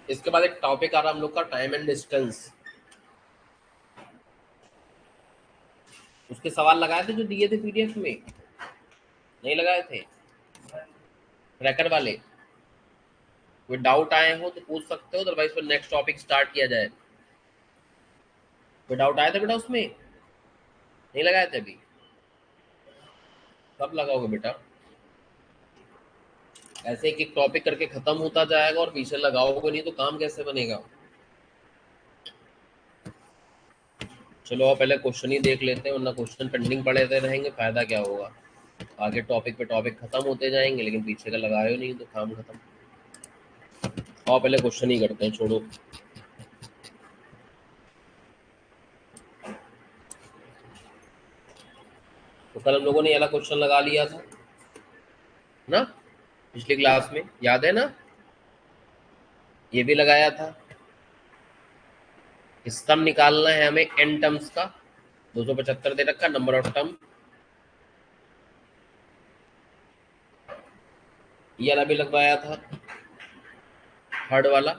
इसके बाद एक टॉपिक आ रहा हम लोग का टाइम एंड डिस्टेंस। उसके सवाल लगाए थे जो दिए थे पीडीएफ में, नहीं लगाए थे ट्रैकर वाले? कोई डाउट आए हो तो पूछ सकते हो, अदरवाइज फिर नेक्स्ट टॉपिक स्टार्ट किया जाए। कोई डाउट आया था बेटा उसमें? नहीं लगाए थे अभी? कब लगाओगे बेटा? ऐसे एक एक टॉपिक करके खत्म होता जाएगा और पीछे लगाओगे नहीं तो काम कैसे बनेगा? चलो आप पहले क्वेश्चन ही देख लेते हैं, वरना क्वेश्चन पेंडिंग पड़े रहेंगे, फायदा क्या होगा? आगे टॉपिक पे टॉपिक खत्म होते जाएंगे लेकिन पीछे का लगाए नहीं तो काम खत्म। आओ पहले क्वेश्चन ही करते हैं, छोड़ो। तो कल हम लोगों ने ये वाला क्वेश्चन लगा लिया था ना, पिछली क्लास में, याद है ना? ये भी लगाया था। स्तंभ निकालना है हमें एन टर्म्स का। 275 दे रखा नंबर ऑफ टर्म। ये वाला भी लगवाया था, थर्ड वाला।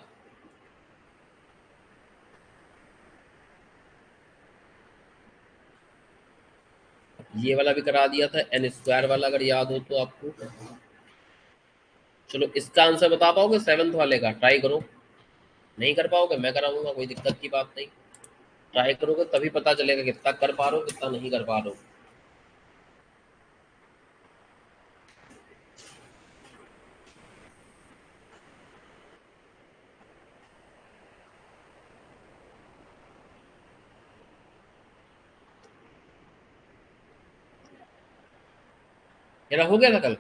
ये वाला भी करा दिया था, एन स्क्वायर वाला, अगर याद हो तो आपको। चलो इसका आंसर बता पाओगे सेवंथ वाले का? ट्राई करो। नहीं कर पाओगे, मैं कराऊंगा, कोई दिक्कत की बात नहीं। ट्राई करोगे तभी पता चलेगा कितना कर पा रहे हो कितना नहीं कर पा रहे हो। मेरा हो गया था कल,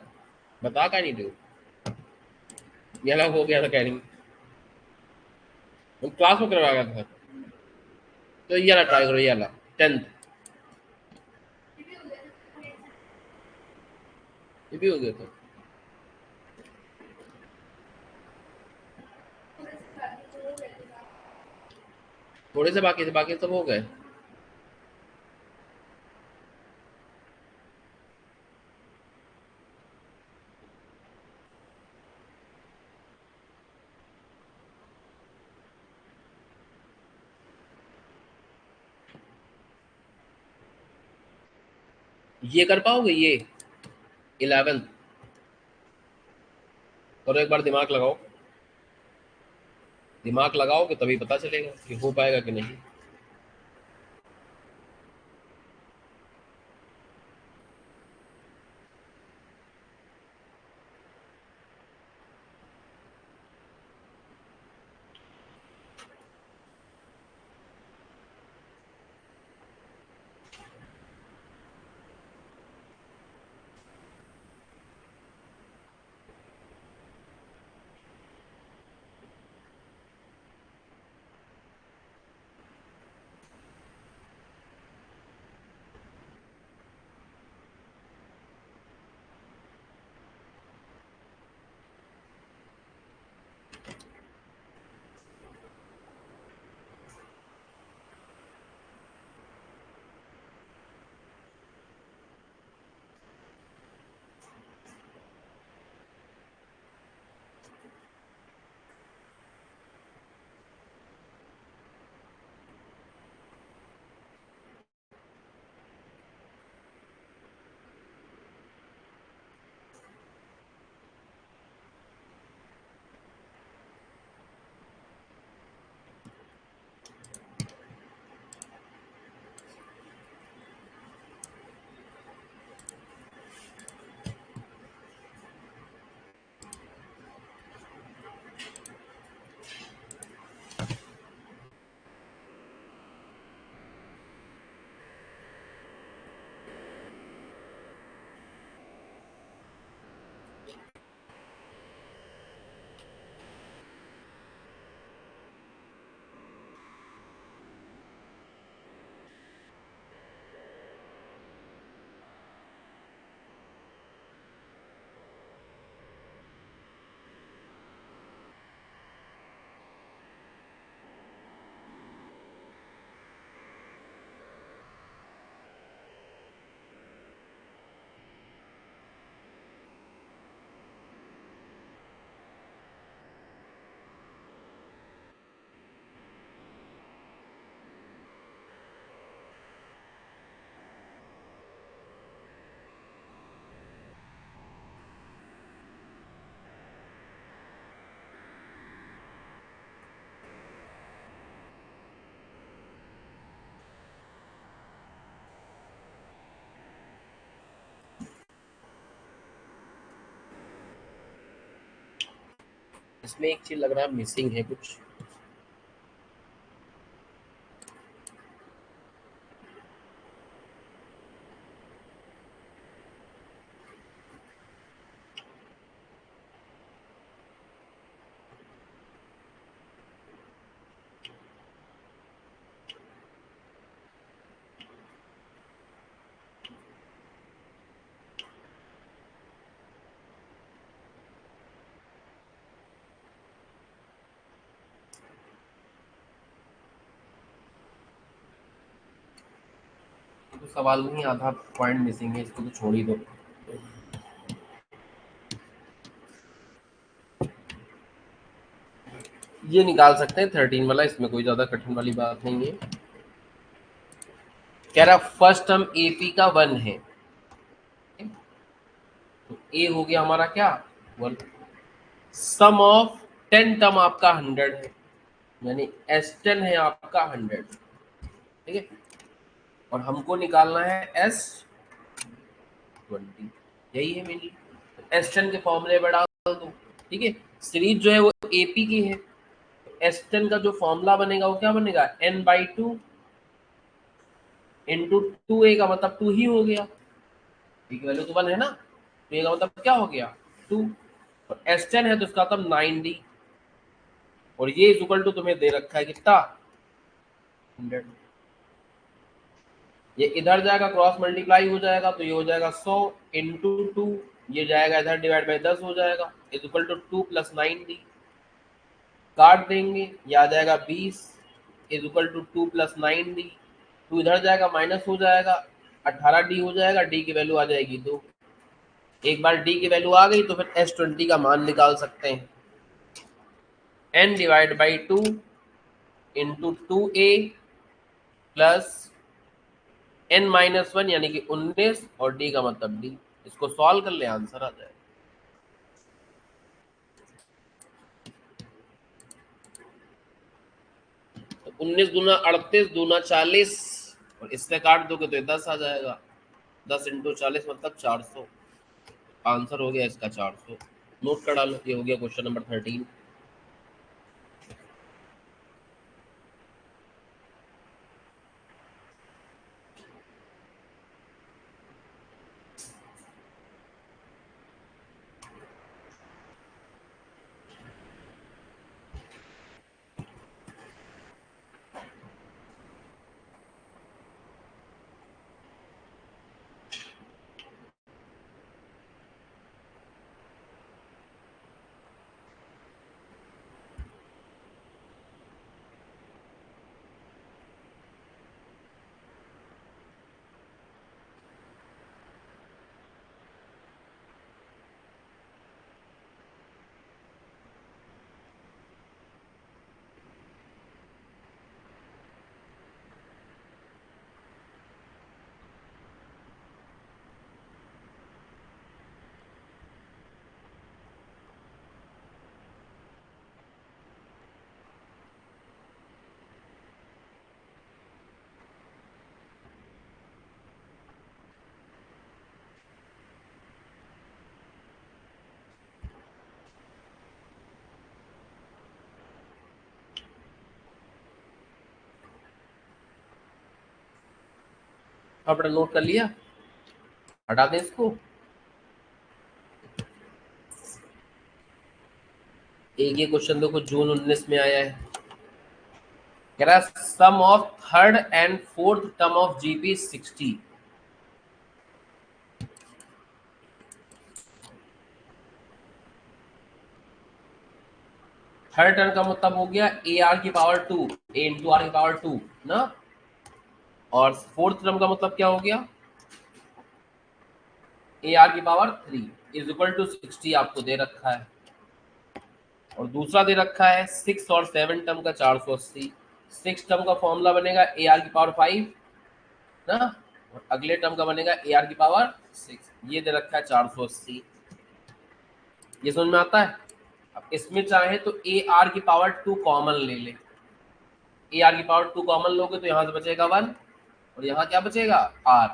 बता का नहीं दो। ये वाला हो गया था कह रही, हम क्लास में करवाया था। तो ये वाला ट्राई करो, ये वाला 10th। ये भी हो गया था। थोड़े से बाकी थे, बाकी सब हो गए। ये कर पाओगे ये 11th? करो एक बार, दिमाग लगाओ। दिमाग लगाओगे तभी पता चलेगा कि हो पाएगा कि नहीं। इसमें एक चीज लग रहा है मिसिंग है कुछ। तो सवाल नहीं, आधा पॉइंट मिसिंग है, इसको तो छोड़ ही दो। ये निकाल सकते हैं 13 वाला, इसमें कोई ज्यादा कठिन वाली बात नहीं है। कह रहा फर्स्ट टर्म एपी का 1 है, तो ए हो गया हमारा क्या 1। सम ऑफ 10 टर्म आपका 100 है, यानी S10 है आपका 100, ठीक है। और हमको निकालना है S20, यही है मेनली। S10 के फॉर्मूले में डाल दो, ठीक है। सीरीज जो है वो एपी की है, S10 का जो फॉर्मूला बनेगा वो क्या बनेगा, n/2 इंटू 2a का मतलब 2 ही हो गया, p की वैल्यू तो 1 है ना, तो a का मतलब क्या हो गया 2। और S10 है तो इसका मतलब 9d, और ये इज इक्वल टू तुम्हें दे रखा है कितना 100। ये इधर जाएगा क्रॉस मल्टीप्लाई हो जाएगा, तो ये हो जाएगा 100 इंटू 2, ये जाएगा इधर डिवाइड बाई 10 हो जाएगा, इज इक्वल टू 2 + 9d। काट देंगे, ये आ जाएगा 20 इज इक्वल टू 2 + 9d। 2 इधर जाएगा माइनस हो जाएगा, 18d हो जाएगा, d की वैल्यू आ जाएगी 2। एक बार d की वैल्यू आ गई तो फिर S20 का मान निकाल सकते हैं, n/2 into 2a plus n-1 यानी कि 19, और d का मतलब d। इसको सॉल्व कर ले, आंसर आ जाए। तो 19 दूना 38, दूना 40, और इससे काट दोगे तो 10 आ जाएगा। 10 इंटू 40 मतलब 400। आंसर हो गया इसका 400। नोट कर डालो, ये हो गया क्वेश्चन नंबर 13। आपने नोट कर लिया, हटा दें इसको। एक ये क्वेश्चन देखो जून 19 में आया है, कह रहा है sum of third and fourth term of GP 60। Third term का मतलब हो गया ए आर की पावर 2, ए इंटू आर की पावर 2 ना। और फोर्थ टर्म का मतलब क्या हो गया, ए आर की पावर 3 इज इक्वल टू 60 आपको दे रखा है। और दूसरा दे रखा है 6 और 7 टर्म का 480। 6 टर्म का फॉर्मूला बनेगा ए आर की पावर 5 ना, और अगले टर्म का बनेगा ए आर की पावर 6, ये दे रखा है 480। ये समझ में आता है। अब इसमें चाहे तो ए आर की पावर 2 कॉमन ले ले, ए आर की पावर 2 कॉमन लोगे तो यहां से बचेगा 1, और यहाँ क्या बचेगा आर,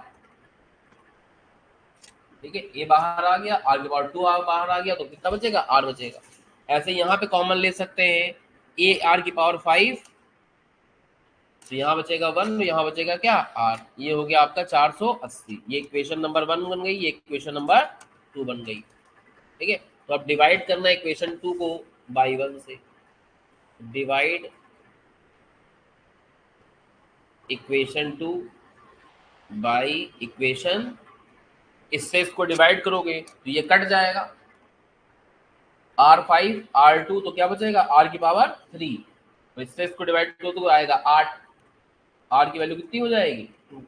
ठीक है। ए बाहर आ गया, आर की पावर 2 बाहर आ गया, तो कितना बचेगा आर बचेगा। ऐसे यहाँ पे कॉमन ले सकते हैं ए आर की पावर 5, तो यहाँ बचेगा 1, यहाँ बचेगा क्या आर, ये हो गया आपका 480। ये इक्वेशन नंबर 1 बन गई, ये इक्वेशन नंबर 2 बन गई। ठीक है, तो अब डिवाइड करना है इक्वेशन 2 को बाई 1 से। डिवाइड इक्वेशन 2 बाई इक्वेशन, इससे इसको डिवाइड करोगे तो ये कट जाएगा, R5 R2, तो क्या बचेगा R की पावर 3, तो इससे इसको डिवाइड करो तो आएगा 8। R की वैल्यू कितनी हो जाएगी 2।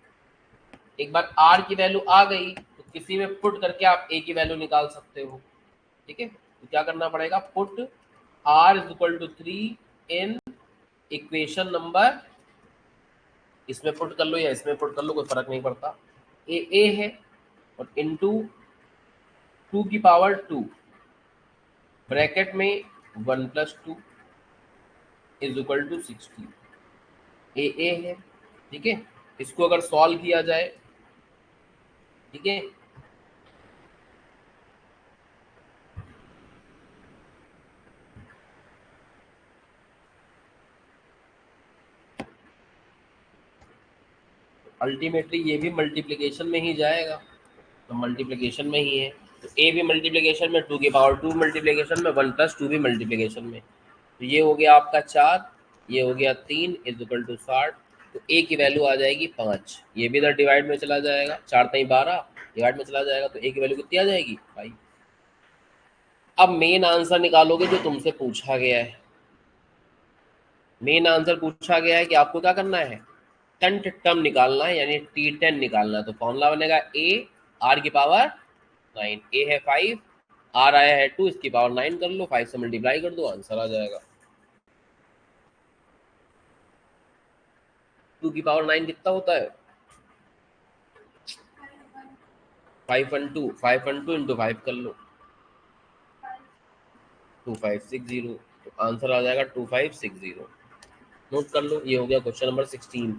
एक बार R की वैल्यू आ गई तो किसी में पुट करके आप A की वैल्यू निकाल सकते हो। ठीक है, तो क्या करना पड़ेगा, put R is equal to 3 in equation number, इसमें पुट कर लो या इसमें पुट कर लो, कोई फर्क नहीं पड़ता, ए है, और इनटू 2 की पावर 2 ब्रैकेट में 1 प्लस 2 इज इक्वल टू 60, ए है। ठीक है, इसको अगर सॉल्व किया जाए, ठीक है, अल्टीमेटली ये भी मल्टीप्लिकेशन में ही जाएगा, तो मल्टीप्लिकेशन में ही है, तो ए भी मल्टीप्लिकेशन में, 2 की पावर 2 मल्टीप्लिकेशन में, 1 प्लस 2 भी मल्टीप्लिकेशन में, तो ये हो गया आपका 4, ये हो गया 3 इज इक्वल टू 60, तो ए की वैल्यू आ जाएगी 5। ये भी इधर डिवाइड में चला जाएगा, 4 3 12 डिवाइड में चला जाएगा, तो ए की वैल्यू कितनी आ जाएगी 5। अब मेन आंसर निकालोगे जो तुमसे पूछा गया है। मेन आंसर पूछा गया है कि आपको क्या करना है, 10th टर्म निकालना है, यानी T10 निकालना है। तो फॉर्मूला बनेगा ए आर की पावर 9, ए है 5, आर आया है 2, इसकी पावर 9 कर लो, 5 से मल्टीप्लाई कर दो, आंसर आ जाएगा। 2 की पावर 9 कितना होता है, 5 इंटू 5 कर लो, 2560, तो आंसर आ जाएगा 2560। नोट कर लो, ये हो गया क्वेश्चन नंबर 16।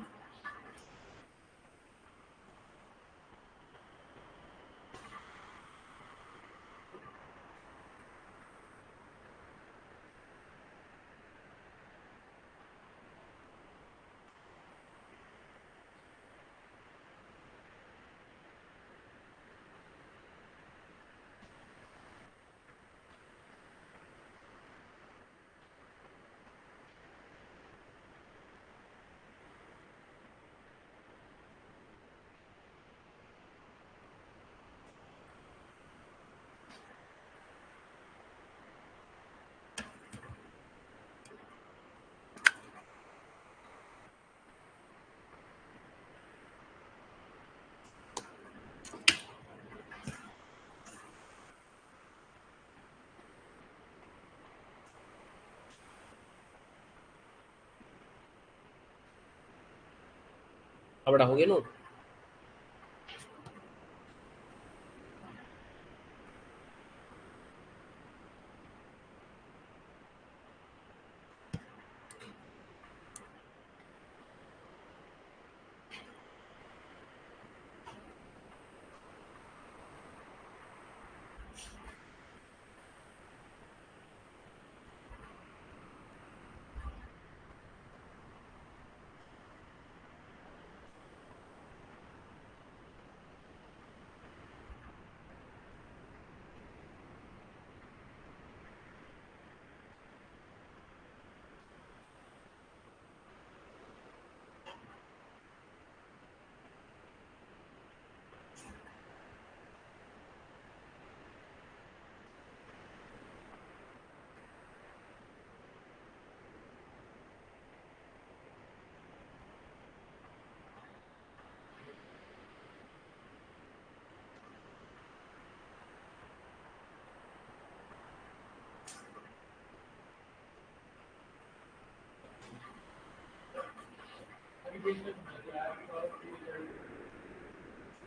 अब हो गया नोट।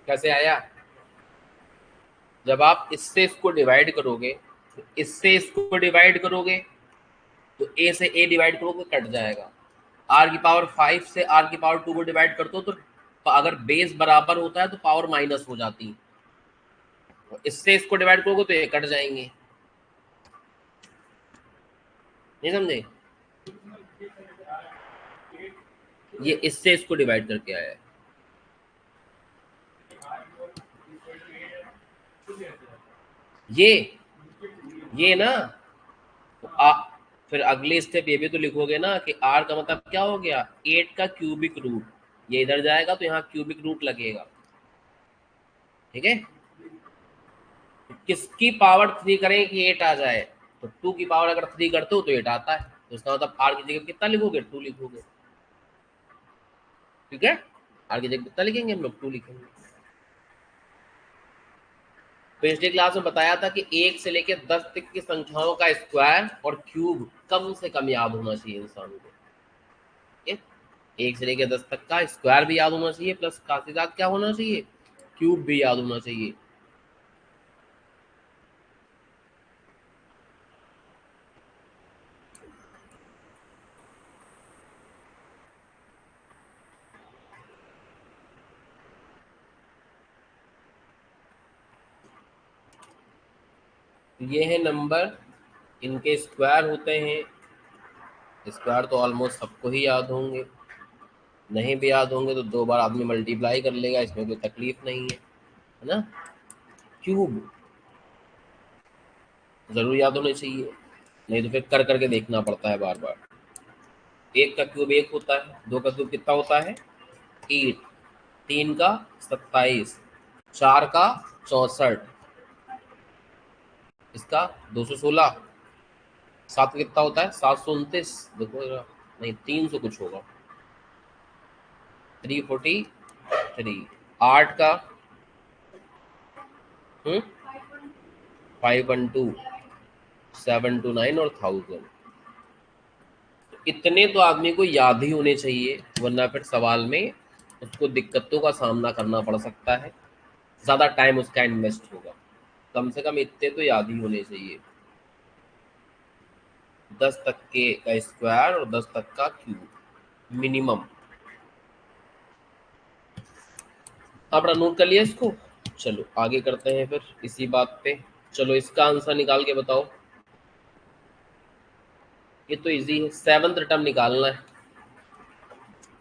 कैसे आया, जब आप इससे इसको डिवाइड करोगे, तो इससे इसको डिवाइड करोगे, तो ए से ए डिवाइड करोगे कट जाएगा, आर की पावर 5 से आर की पावर 2 को डिवाइड करते हो तो अगर बेस बराबर होता है तो पावर माइनस हो जाती है, तो इससे इसको डिवाइड करोगे तो ये कट जाएंगे। नहीं समझे? ये इससे इसको डिवाइड करके आया है। ये ना फिर अगले स्टेप ये भी तो लिखोगे ना कि r का मतलब क्या हो गया, 8 का क्यूबिक रूट। ये इधर जाएगा तो यहाँ क्यूबिक रूट लगेगा, ठीक है। किसकी पावर 3 करें कि 8 आ जाए, तो 2 की पावर अगर 3 करते हो तो 8 आता है, तो इसका मतलब r की जगह कितना लिखोगे, 2 लिखोगे, ठीक है। r की जगह कितना लिखेंगे हम लोग, 2 लिखेंगे। पिछले क्लास में बताया था कि 1 से लेकर 10 तक की संख्याओं का स्क्वायर और क्यूब कम से कम याद होना चाहिए इंसान को, ठीक है। 1 से लेकर 10 तक का स्क्वायर भी याद होना चाहिए, प्लस साथ ही साथ क्या होना चाहिए, क्यूब भी याद होना चाहिए। ये है नंबर, इनके स्क्वायर होते हैं। स्क्वायर तो ऑलमोस्ट सबको ही याद होंगे, नहीं भी याद होंगे तो 2 बार आदमी मल्टीप्लाई कर लेगा, इसमें कोई तकलीफ नहीं है ना। क्यूब जरूर याद होने चाहिए, नहीं तो फिर कर करके देखना पड़ता है बार बार। 1 का क्यूब 1 होता है, 2 का क्यूब कितना होता है 8, 3 का 27, 4 का 64, इसका 216, 7 का कितना होता है 729, देखो जरा, नहीं 300 कुछ होगा, 343, 8 का 512, 729 और 1000। इतने तो आदमी को याद ही होने चाहिए, वरना फिर सवाल में उसको दिक्कतों का सामना करना पड़ सकता है, ज्यादा टाइम उसका इन्वेस्ट होगा। कम से कम इतने तो याद ही होने चाहिए, 10 तक के का स्क्वायर और 10 तक का क्यूब मिनिमम। आपने नोट कर लिया इसको, चलो आगे करते हैं फिर इसी बात पे। चलो इसका आंसर निकाल के बताओ। ये तो इजी है, 7th टर्म निकालना है।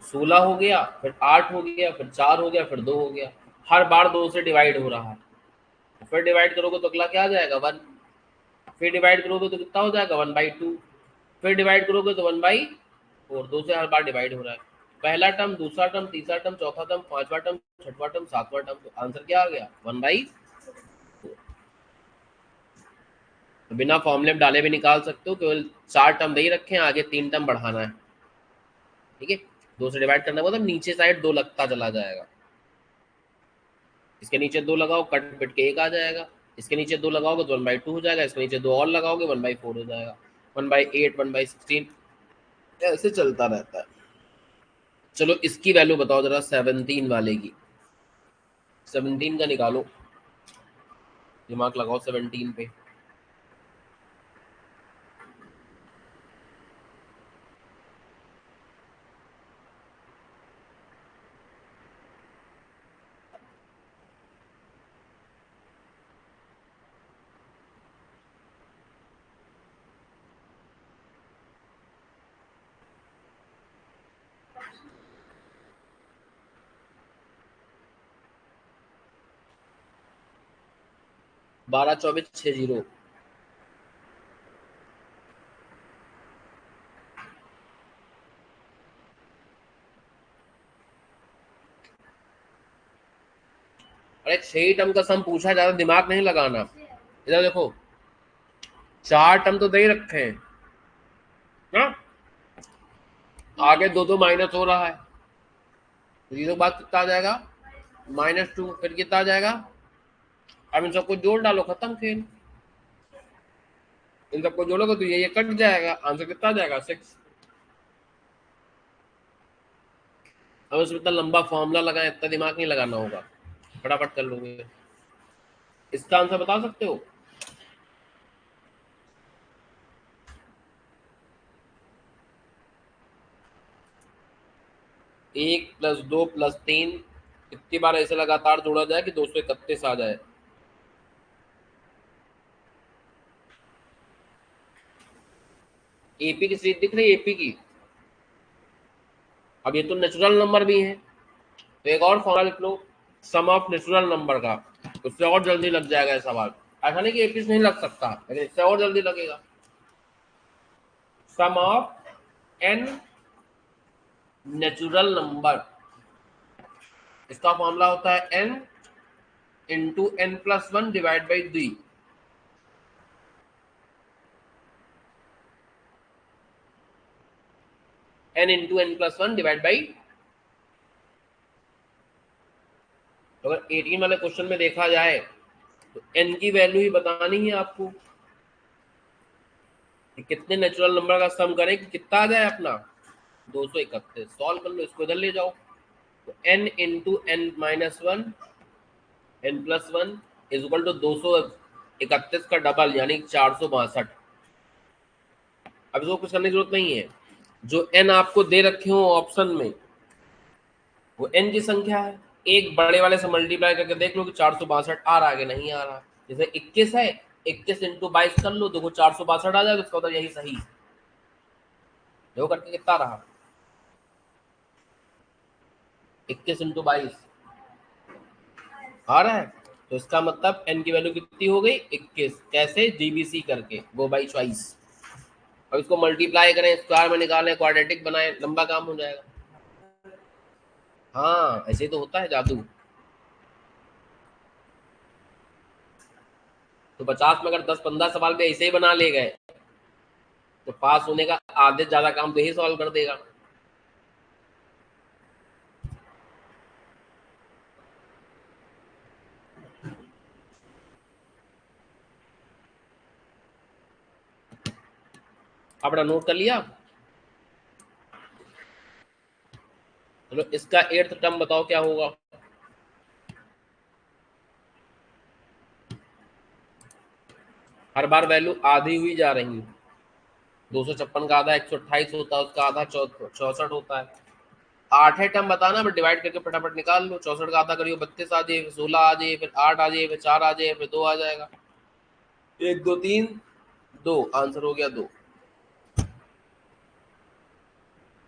16 हो गया, फिर 8 हो गया, फिर 4 हो गया, फिर 2 हो गया, हर बार 2 से डिवाइड हो रहा है, फिर डिवाइड करोगे तो अगला क्या आ जाएगा 1, फिर डिवाइड करोगे तो कितना हो जाएगा 1/2, फिर डिवाइड करोगे तो 1/4, 2 से हर बार डिवाइड हो रहा है। पहला टर्म, दूसरा टर्म, तीसरा टर्म, चौथा टर्म, पांचवा टर्म, छठवा टर्म, सातवां टर्म, तो आंसर क्या आ गया 1/4। तो बिना फॉर्मूले में डाले भी निकाल सकते हो, केवल 4 टर्म दे ही रखे हैं, आगे 3 टर्म बढ़ाना है, ठीक है। 2 से डिवाइड करना मतलब नीचे साइड 2 लगता चला जाएगा, इसके नीचे 2 लगाओ कट पिट के 1 आ जाएगा, इसके नीचे 2 लगाओगे तो 1/2 हो जाएगा, इसके नीचे 2 और लगाओगे 1/4 हो जाएगा, 1/8, 1/16, ऐसे चलता रहता है। चलो इसकी वैल्यू बताओ जरा 17 वाले की, 17 का निकालो, दिमाग लगाओ 17 पे। बारह चौबीस 60। अरे 6 टर्म का सम पूछा, ज्यादा दिमाग नहीं लगाना। इधर देखो 4 टर्म तो दे ही रखे हैं ना, आगे 2 माइनस हो रहा है, तो ये तो बात कितना आ जाएगा -2, फिर कितना आ जाएगा, अब इन सबको जोड़ डालो, खत्म खेल। इन सबको जोड़ोगे तो ये कट जाएगा, आंसर कितना आ जाएगा 6। अब इसमें इतना लंबा फॉर्मूला लगाए, इतना दिमाग नहीं लगाना होगा, फटाफट कर लोगे। इसका आंसर बता सकते हो, 1 + 2 + 3 कितनी बार ऐसे लगातार जोड़ा जाए कि 231 आ जाए। एपी की सीरीज दिख रही है, एपी की। अब ये तो नेचुरल नंबर भी है, तो एक और फॉर्मूला लिख लो सम ऑफ नेचुरल नंबर का, उससे और जल्दी लग जाएगा ये सवाल। ऐसा नहीं कि एपी से नहीं लग सकता, लेकिन इससे और जल्दी लगेगा। Sum of n natural number, इसका फॉर्मूला होता है n into n plus one divide by d. N into n plus one divide by, तो अगर 18 वाले क्वेश्चन में देखा जाए तो एन की वैल्यू ही बतानी है आपको कि कितने नेचुरल नंबर का सम करें कि कितना आ जाए अपना 231। सॉल्व कर लो, इसको इधर ले जाओ, तो n into n minus one n plus one is equal to 231 का डबल यानी 462। अब इसको कुछ करने की जरूरत नहीं है, जो एन आपको दे रखे हो ऑप्शन में वो एन की संख्या है, एक बड़े वाले से मल्टीप्लाई करके देख लो कि 462 आ रहा है कि नहीं आ रहा। जैसे 21 है, 21 इंटू 22 कर लो, देखो 462 आ जाएगा, इसका मतलब यही सही। देखो करके कितना रहा, 21 इंटू 22 आ रहा है, तो इसका मतलब एन की वैल्यू कितनी हो गई 21। कैसे, जीबीसी करके, गो बाई चॉइस। अब इसको मल्टीप्लाई करें, स्क्वायर में निकालें, क्वाड्रेटिक बनाएं, लंबा काम हो जाएगा। हाँ ऐसे तो होता है जादू। तो 50 में अगर 10-15 सवाल भी ऐसे ही बना ले गए तो पास होने का आधे ज्यादा काम तो यही सॉल्व कर देगा। अपना नोट कर लिया। चलो इसका 8th टर्म बताओ क्या होगा। हर बार वैल्यू आधी हुई जा रही है, 256 का आधा 128 होता है, उसका आधा 64 होता है। 8 टर्म बताना, फिर डिवाइड करके फटाफट निकाल लो। 64 का आधा करियो 32 आ जाए, फिर 16 आ जाए, फिर 8 आ जाए, फिर 4 आ जाए, फिर 2 आ जाएगा। 1 2 3 2, आंसर हो गया 2।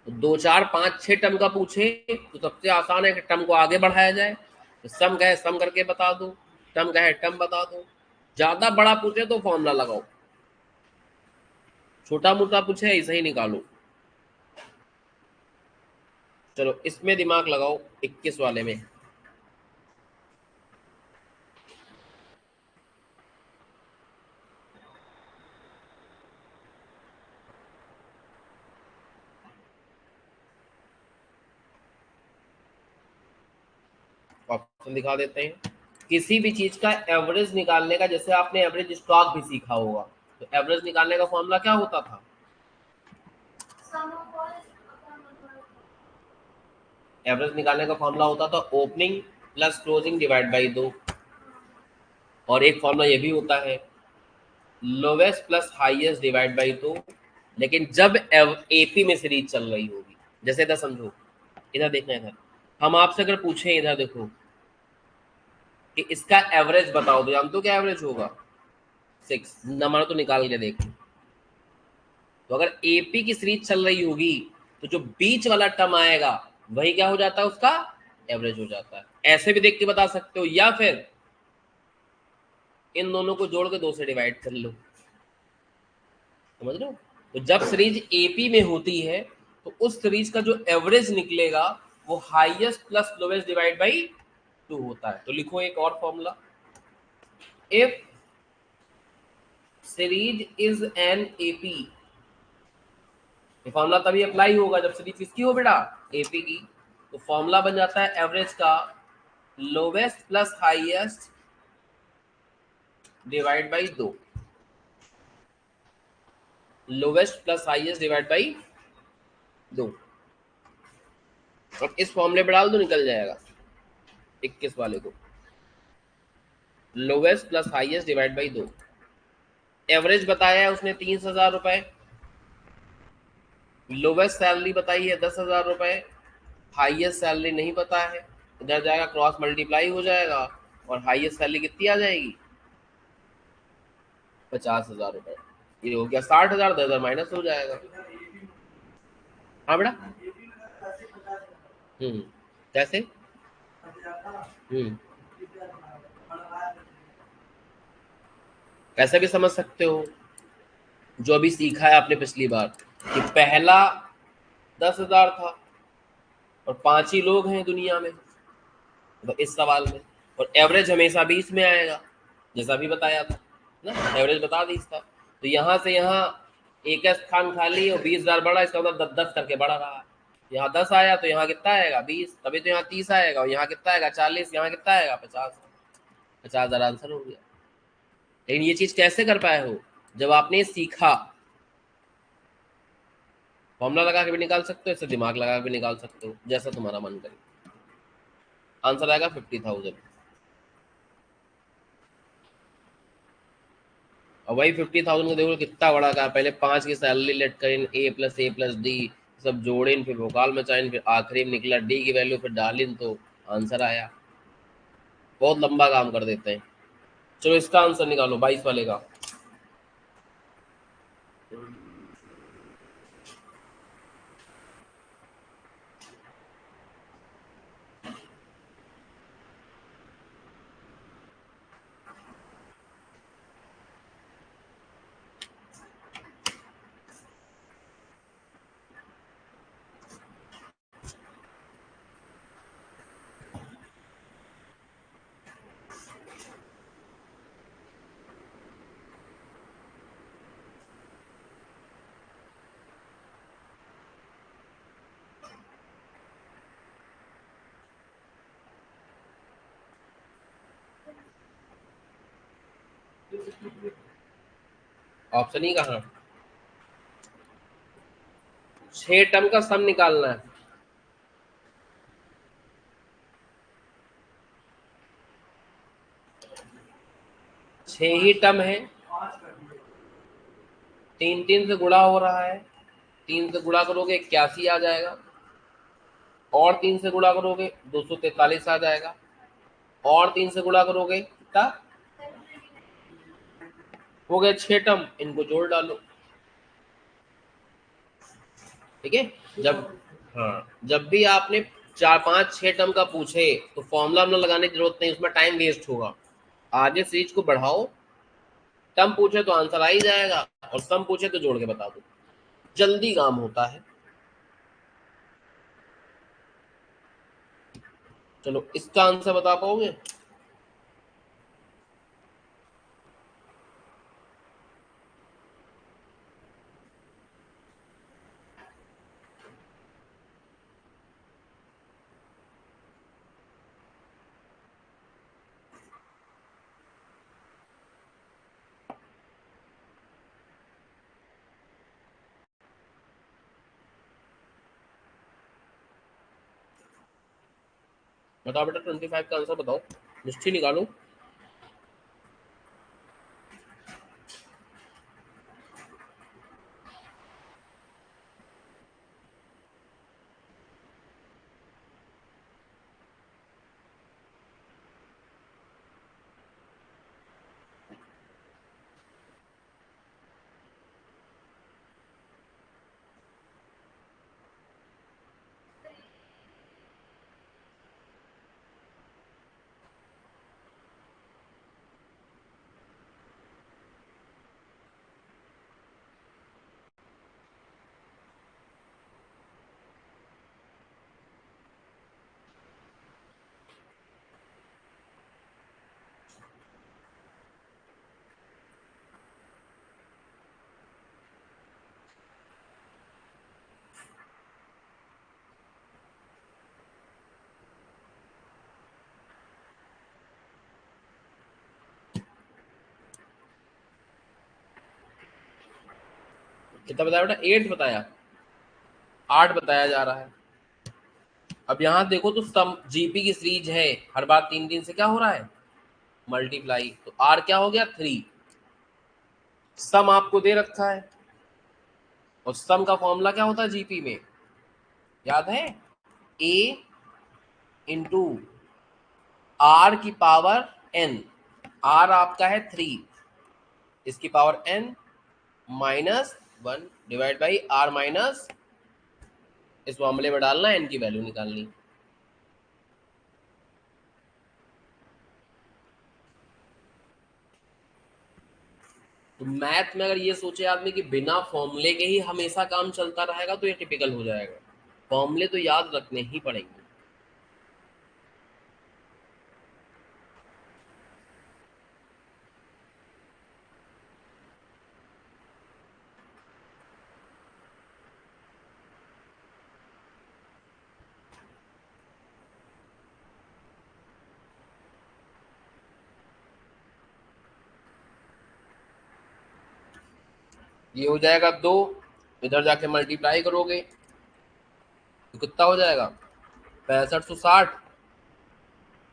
2 4 5 6 टर्म का पूछे तो सबसे आसान है कि टर्म को आगे बढ़ाया जाए, तो सम कहे सम करके बता दो, टर्म कहे टर्म बता दो। ज्यादा बड़ा पूछे तो फॉर्मूला लगाओ, छोटा मोटा पूछे ऐसे ही निकालो। चलो इसमें दिमाग लगाओ, 21 वाले में। ऑप्शन दिखा देते हैं। किसी भी चीज का एवरेज निकालने का, जैसे आपने एवरेज स्टॉक भी सीखा होगा, तो एवरेज निकालने का फॉर्मूला क्या होता था। एवरेज निकालने का फॉर्मूला होता था opening plus closing divide by 2। और एक फॉर्मूला ये भी होता है lowest plus highest divide by 2। लेकिन जब एपी में सीरीज चल रही होगी, जैसे इधर समझो, इधर देखना, इधर हम आपसे अगर पूछे, इधर देखो कि इसका एवरेज बताओ, तो जानते हो क्या एवरेज होगा 6। नंबर तो निकाल के देखो। तो अगर एपी की सीरीज चल रही होगी तो जो बीच वाला टर्म आएगा वही क्या हो जाता है, उसका एवरेज हो जाता है। ऐसे भी देख के बता सकते हो, या फिर इन दोनों को जोड़ के 2 से डिवाइड कर लो। समझ लो, तो जब सीरीज एपी में होती है तो उस सीरीज का जो एवरेज निकलेगा वो highest plus lowest divide by 2 होता है। तो लिखो एक और formula, if series is an AP, ये फॉर्मूला तभी अप्लाई होगा जब सीरीज किसकी हो बेटा, एपी की। तो फॉर्मूला बन जाता है एवरेज का lowest plus highest divide by 2। Lowest plus highest divide by 2। अब इस फॉर्मूले पे डाल दो, निकल जाएगा 21 वाले को। Lowest plus highest divide by 2। Average बताया है उसने 30,000 रुपए, लोवेस्ट सैलरी बताई है 10,000 रुपए, हाईएस्ट सैलरी नहीं पता है। इधर जाएगा क्रॉस मल्टीप्लाई हो जाएगा और हाईएस्ट सैलरी कितनी आ जाएगी 50,000 रुपए। ये हो गया 60,000, 10,000 माइनस हो जाएगा। हाँ बेटा। कैसे? हम्म कैसे भी समझ सकते हो। जो अभी सीखा है आपने पिछली बार कि पहला 10,000 था और 5 ही लोग हैं दुनिया में, तो इस सवाल में, और एवरेज हमेशा 20 में आएगा, जैसा भी बताया था ना, एवरेज बता दी इसका। तो यहाँ से यहाँ एक स्थान खाली और 20,000 बढ़ा, इसका मतलब 10 10 करके बढ़ रहा है। यहाँ 10 आया तो यहाँ कितना आएगा 20, तभी तो यहाँ 30 आएगा, और यहाँ कितना आएगा 40, यहाँ कितना आएगा 50। 50,000 आंसर हो गया। लेकिन ये चीज कैसे कर पाए हो? जब आपने सीखा। फॉर्मूला लगा के भी निकाल सकते हो, इससे दिमाग लगा के भी निकाल सकते हो, जैसा तुम्हारा मन करे। आंसर आएगा 50,000। और वही 50,000 को देखो कितना बड़ा का, पहले 5 की सैलरी लेट करें, A+A+D सब जोड़ें, फिर वोकाल में चाहें, फिर आखिरी में निकला D की वैल्यू, फिर डालें तो आंसर आया। बहुत लंबा काम कर देते हैं। चलो इसका आंसर निकालो 22 वाले का। ऑप्शन ही कहाँ? 6 टर्म का सम निकालना है। 6 ही टर्म है, 3 3 से गुणा हो रहा है, 3 से गुणा करोगे 81 आ जाएगा, और 3 से गुणा करोगे 243 आ जाएगा, और 3 से गुणा करोगे कितना हो गया? 6 टर्म, इनको जोड़ डालो। ठीक है। जब, हाँ, जब भी आपने 4 5 6 टर्म का पूछे तो फॉर्मूला हमने लगाने की जरूरत नहीं, उसमें टाइम वेस्ट होगा। आगे सीरीज को बढ़ाओ, टर्म पूछे तो आंसर आ ही जाएगा, और सम पूछे तो जोड़ के बता दो, जल्दी काम होता है। चलो इसका आंसर बता पाओगे? बताओ बेटा, 25 का आंसर बताओ, निश्चय निकालो। कितना बताया बेटा? 8 बताया, 8 बताया जा रहा है। अब यहाँ देखो तो सम जीपी की सीरीज है, हर बार 3 3 से क्या हो रहा है मल्टीप्लाई, तो आर क्या हो गया 3। सम आपको दे रखा है, और सम का फॉर्मूला क्या होता है जीपी में, याद है? ए इंटू आर की पावर एन। आर आपका है 3, इसकी power n, -1 divide by r minus, इस फॉर्मूले में डालना है, n की वैल्यू निकालनी। तो मैथ में अगर ये सोचे आदमी कि बिना फॉर्मूले के ही हमेशा काम चलता रहेगा तो ये टिपिकल हो जाएगा। फॉर्मूले तो याद रखने ही पड़ेंगे। ये हो जाएगा 2, इधर जाके मल्टीप्लाई करोगे तो कितना हो जाएगा 6560।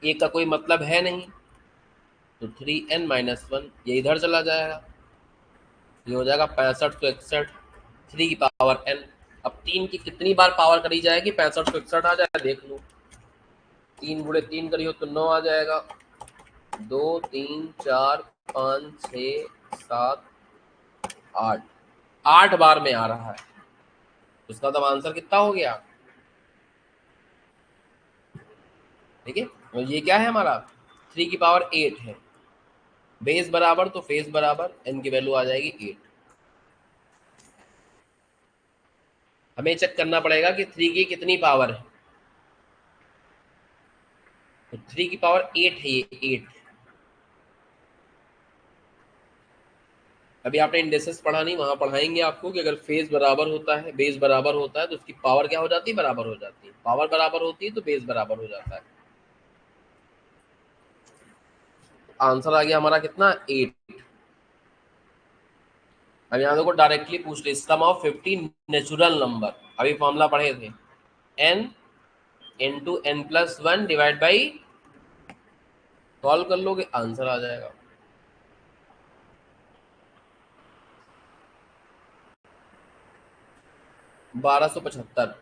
एक का कोई मतलब है नहीं, तो 3n-1 ये इधर चला जाएगा, ये हो जाएगा 6561, 3 की पावर n। अब 3 की कितनी बार पावर करी जाएगी 6561 आ जाएगा, देख लो। 3 गुणे 3 करियो तो 9 आ जाएगा। 2 3 4 5 6 7 8, 8 बार में आ रहा है। उसका तो आंसर कितना हो गया, ठीक है। और ये क्या है हमारा 3 की पावर 8 है। बेस बराबर तो फेस बराबर, n की वैल्यू आ जाएगी 8। हमें चेक करना पड़ेगा कि 3 की कितनी पावर है, तो 3 की पावर 8 है, ये 8। अभी आपने इंडेक्सेस पढ़ा नहीं, वहां पढ़ाएंगे आपको कि अगर फेस बराबर होता है, बेस बराबर होता है, तो उसकी पावर क्या हो जाती है, बराबर हो जाती है। पावर बराबर होती है तो बेस बराबर हो जाता है। आंसर आ गया हमारा कितना 8। अब यहाँ देखो डायरेक्टली पूछ ले, सम ऑफ 50 नेचुरल नंबर, अभी फॉर्मूला पढ़े थे, n into n+1 divide by, solve कर लोगे आंसर आ जाएगा। बारह सौ पचहत्तर।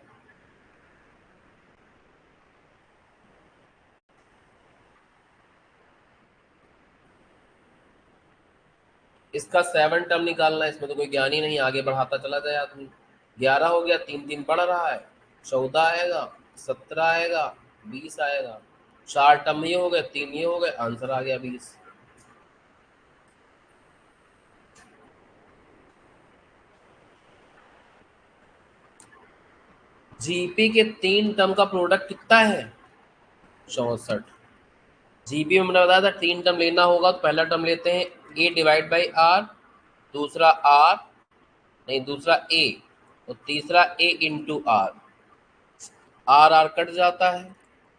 इसका 7 टर्म निकालना है, इसमें तो कोई ज्ञान ही नहीं, आगे बढ़ाता चला जाए आदमी। 11 हो गया, 3 3 बढ़ रहा है, 14 आएगा, 17 आएगा, 20 आएगा। 4 टर्म ये हो गए, 3 ये हो गए, आंसर आ गया 20। जीपी के 3 टर्म का प्रोडक्ट कितना है 64। जीपी में मैंने बताया था 3 टर्म लेना होगा, तो पहला टर्म लेते हैं ए डिवाइड बाई आर, दूसरा आर, नहीं दूसरा ए, और तीसरा A into R. R R कट जाता है,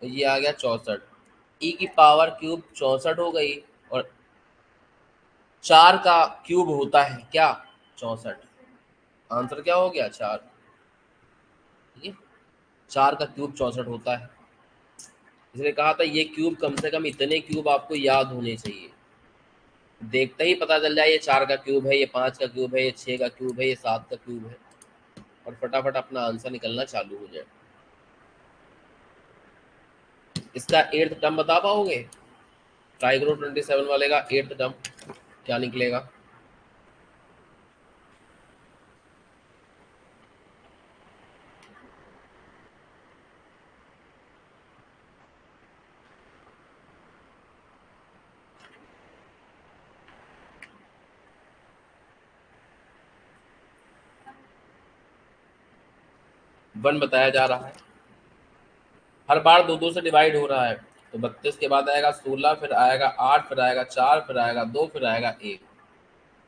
तो ये आ गया 64। ई की पावर क्यूब 64 हो गई, और 4 का क्यूब होता है क्या 64। आंसर क्या हो गया 4, ठीक है। 4 का क्यूब 64 होता है। इसलिए कहा था ये क्यूब कम से कम इतने क्यूब आपको याद होने चाहिए, देखते ही पता चल जाए ये 4 का क्यूब है, ये 5 का क्यूब है, ये 6 का क्यूब है, ये 7 का क्यूब है, और फटाफट अपना आंसर निकलना चालू हो जाए। इसका 8th टर्म बता पाओगे, ट्राइग्रो 27 वाले का 8th टर्म क्या निकलेगा। वन बताया जा रहा है, हर बार 2 2 से डिवाइड हो रहा है, तो 32 के बाद आएगा 16, फिर आएगा 8, फिर आएगा 4, फिर आएगा 2, फिर आएगा 1।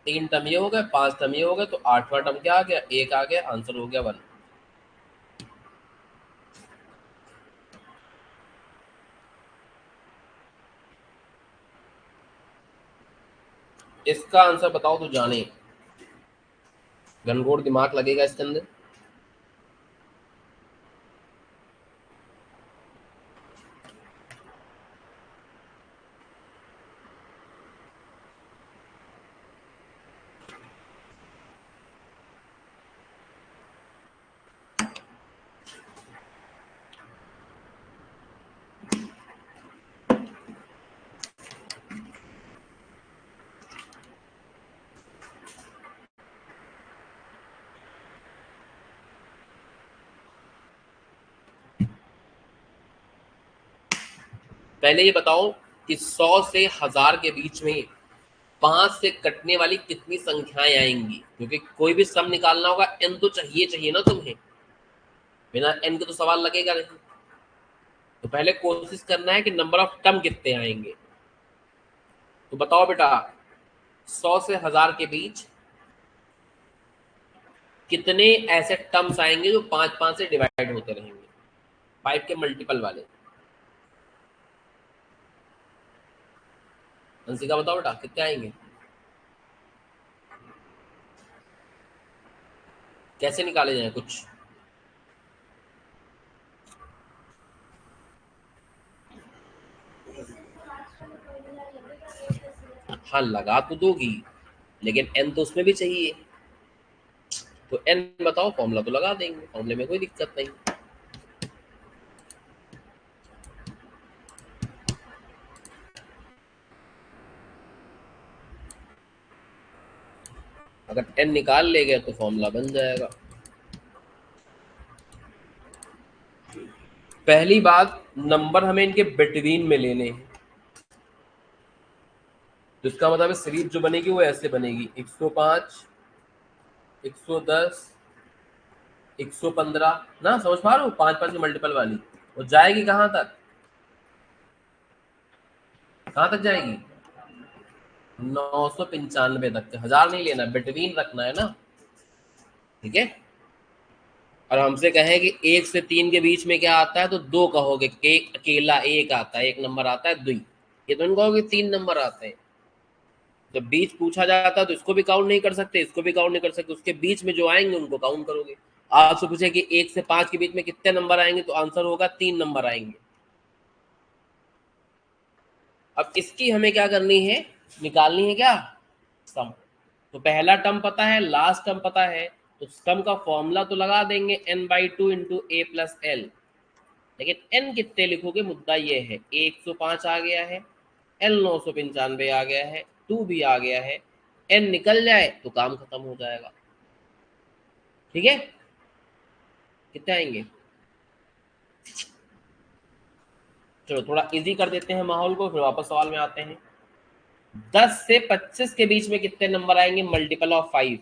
3 टर्म ये हो गए, 5 टर्म ये हो गए, तो 8वां टर्म क्या आ गया 1 आ गया, आंसर हो गया 1। इसका आंसर बताओ तो जाने, घनघोर दिमाग लगेगा इसके अंदर। पहले ये बताओ कि 100 से 1000 के बीच में 5 से कटने वाली कितनी संख्याएं आएंगी, क्योंकि कोई भी सम निकालना होगा n तो चाहिए ना तुम्हें, बिना n के तो सवाल लगेगा नहीं। तो पहले कोशिश करना है कि नंबर ऑफ टर्म कितने आएंगे। तो बताओ बेटा 100 से 1000 के बीच कितने ऐसे टर्म्स आएंगे जो 5 5 से डिवाइड होते रहेंगे, 5 के मल्टीपल वाले। अंशिका बताओ बेटा कितने आएंगे, कैसे निकाले जाए कुछ। हाँ लगा तो दोगी, लेकिन एन तो उसमें भी चाहिए। तो एन बताओ, फॉर्मूला तो लगा देंगे, फॉर्मूले में कोई दिक्कत नहीं। अगर एन निकाल ले गए तो फॉर्मूला बन जाएगा। पहली बात, नंबर हमें इनके बिटवीन में लेने हैं, तो इसका मतलब है सीरीज जो बनेगी वो ऐसे बनेगी 105, 110, 115 ना, समझ पा रहे हो, 5 5 की मल्टीपल वाली। वो जाएगी कहाँ तक, कहाँ तक जाएगी, 995 तक। 1000 नहीं लेना, बिटवीन रखना है ना, ठीक है। और हमसे कहें कि 1 से 3 के बीच में क्या आता है, तो 2 कहोगे, एक अकेला एक आता है, एक नंबर आता है 2। ये तो कहोगे 3 नंबर आते हैं। जब बीच पूछा जाता है तो इसको भी काउंट नहीं कर सकते, इसको भी काउंट नहीं कर सकते, उसके बीच में जो आएंगे उनको काउंट करोगे। आपसे पूछे कि 1 से 5 के बीच में कितने नंबर आएंगे, तो आंसर होगा 3 नंबर आएंगे। अब इसकी हमें क्या करनी है, निकालनी है क्या, सम। तो पहला टर्म पता है, लास्ट टर्म पता है, तो सम का फॉर्मूला तो लगा देंगे n/2 इंटू ए प्लस एल। लेकिन n कितने लिखोगे, मुद्दा ये है, 105 आ गया है, l 995 आ गया है, 2 भी आ गया है, n निकल जाए तो काम खत्म हो जाएगा, ठीक है। कितने आएंगे, चलो थोड़ा इजी कर देते हैं माहौल को, फिर वापस सवाल में आते हैं। 10 से 25 के बीच में कितने नंबर आएंगे, मल्टीपल ऑफ 5।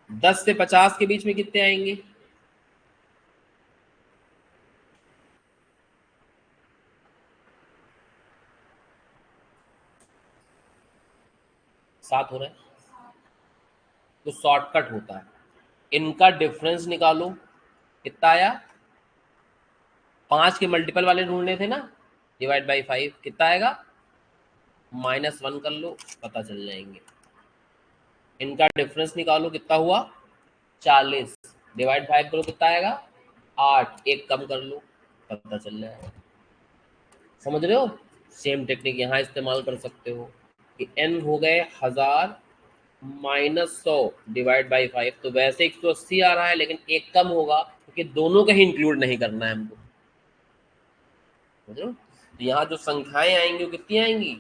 10 से 50 के बीच में कितने आएंगे, 7 हो रहा है। तो शॉर्टकट होता है, इनका डिफरेंस निकालो, कितना आया, 5 के मल्टीपल वाले ढूंढने थे ना, डिवाइड बाई 5 कितना आएगा, -1 कर लो, पता चल जाएंगे। इनका डिफरेंस निकालो, कितना हुआ 40, डिवाइड 5 करो कितना आएगा 8, एक कम कर लो, पता चल जाएगा। समझ रहे हो, सेम टेक्निक यहाँ इस्तेमाल कर सकते हो कि n हो गए 1000 -100 डिवाइड बाई 5, तो वैसे 180 आ रहा है, लेकिन एक कम होगा क्योंकि दोनों का ही इंक्लूड नहीं करना है हमको, समझ रहे हो। तो यहाँ जो संख्याएं आएंगी वो कितनी आएंगी,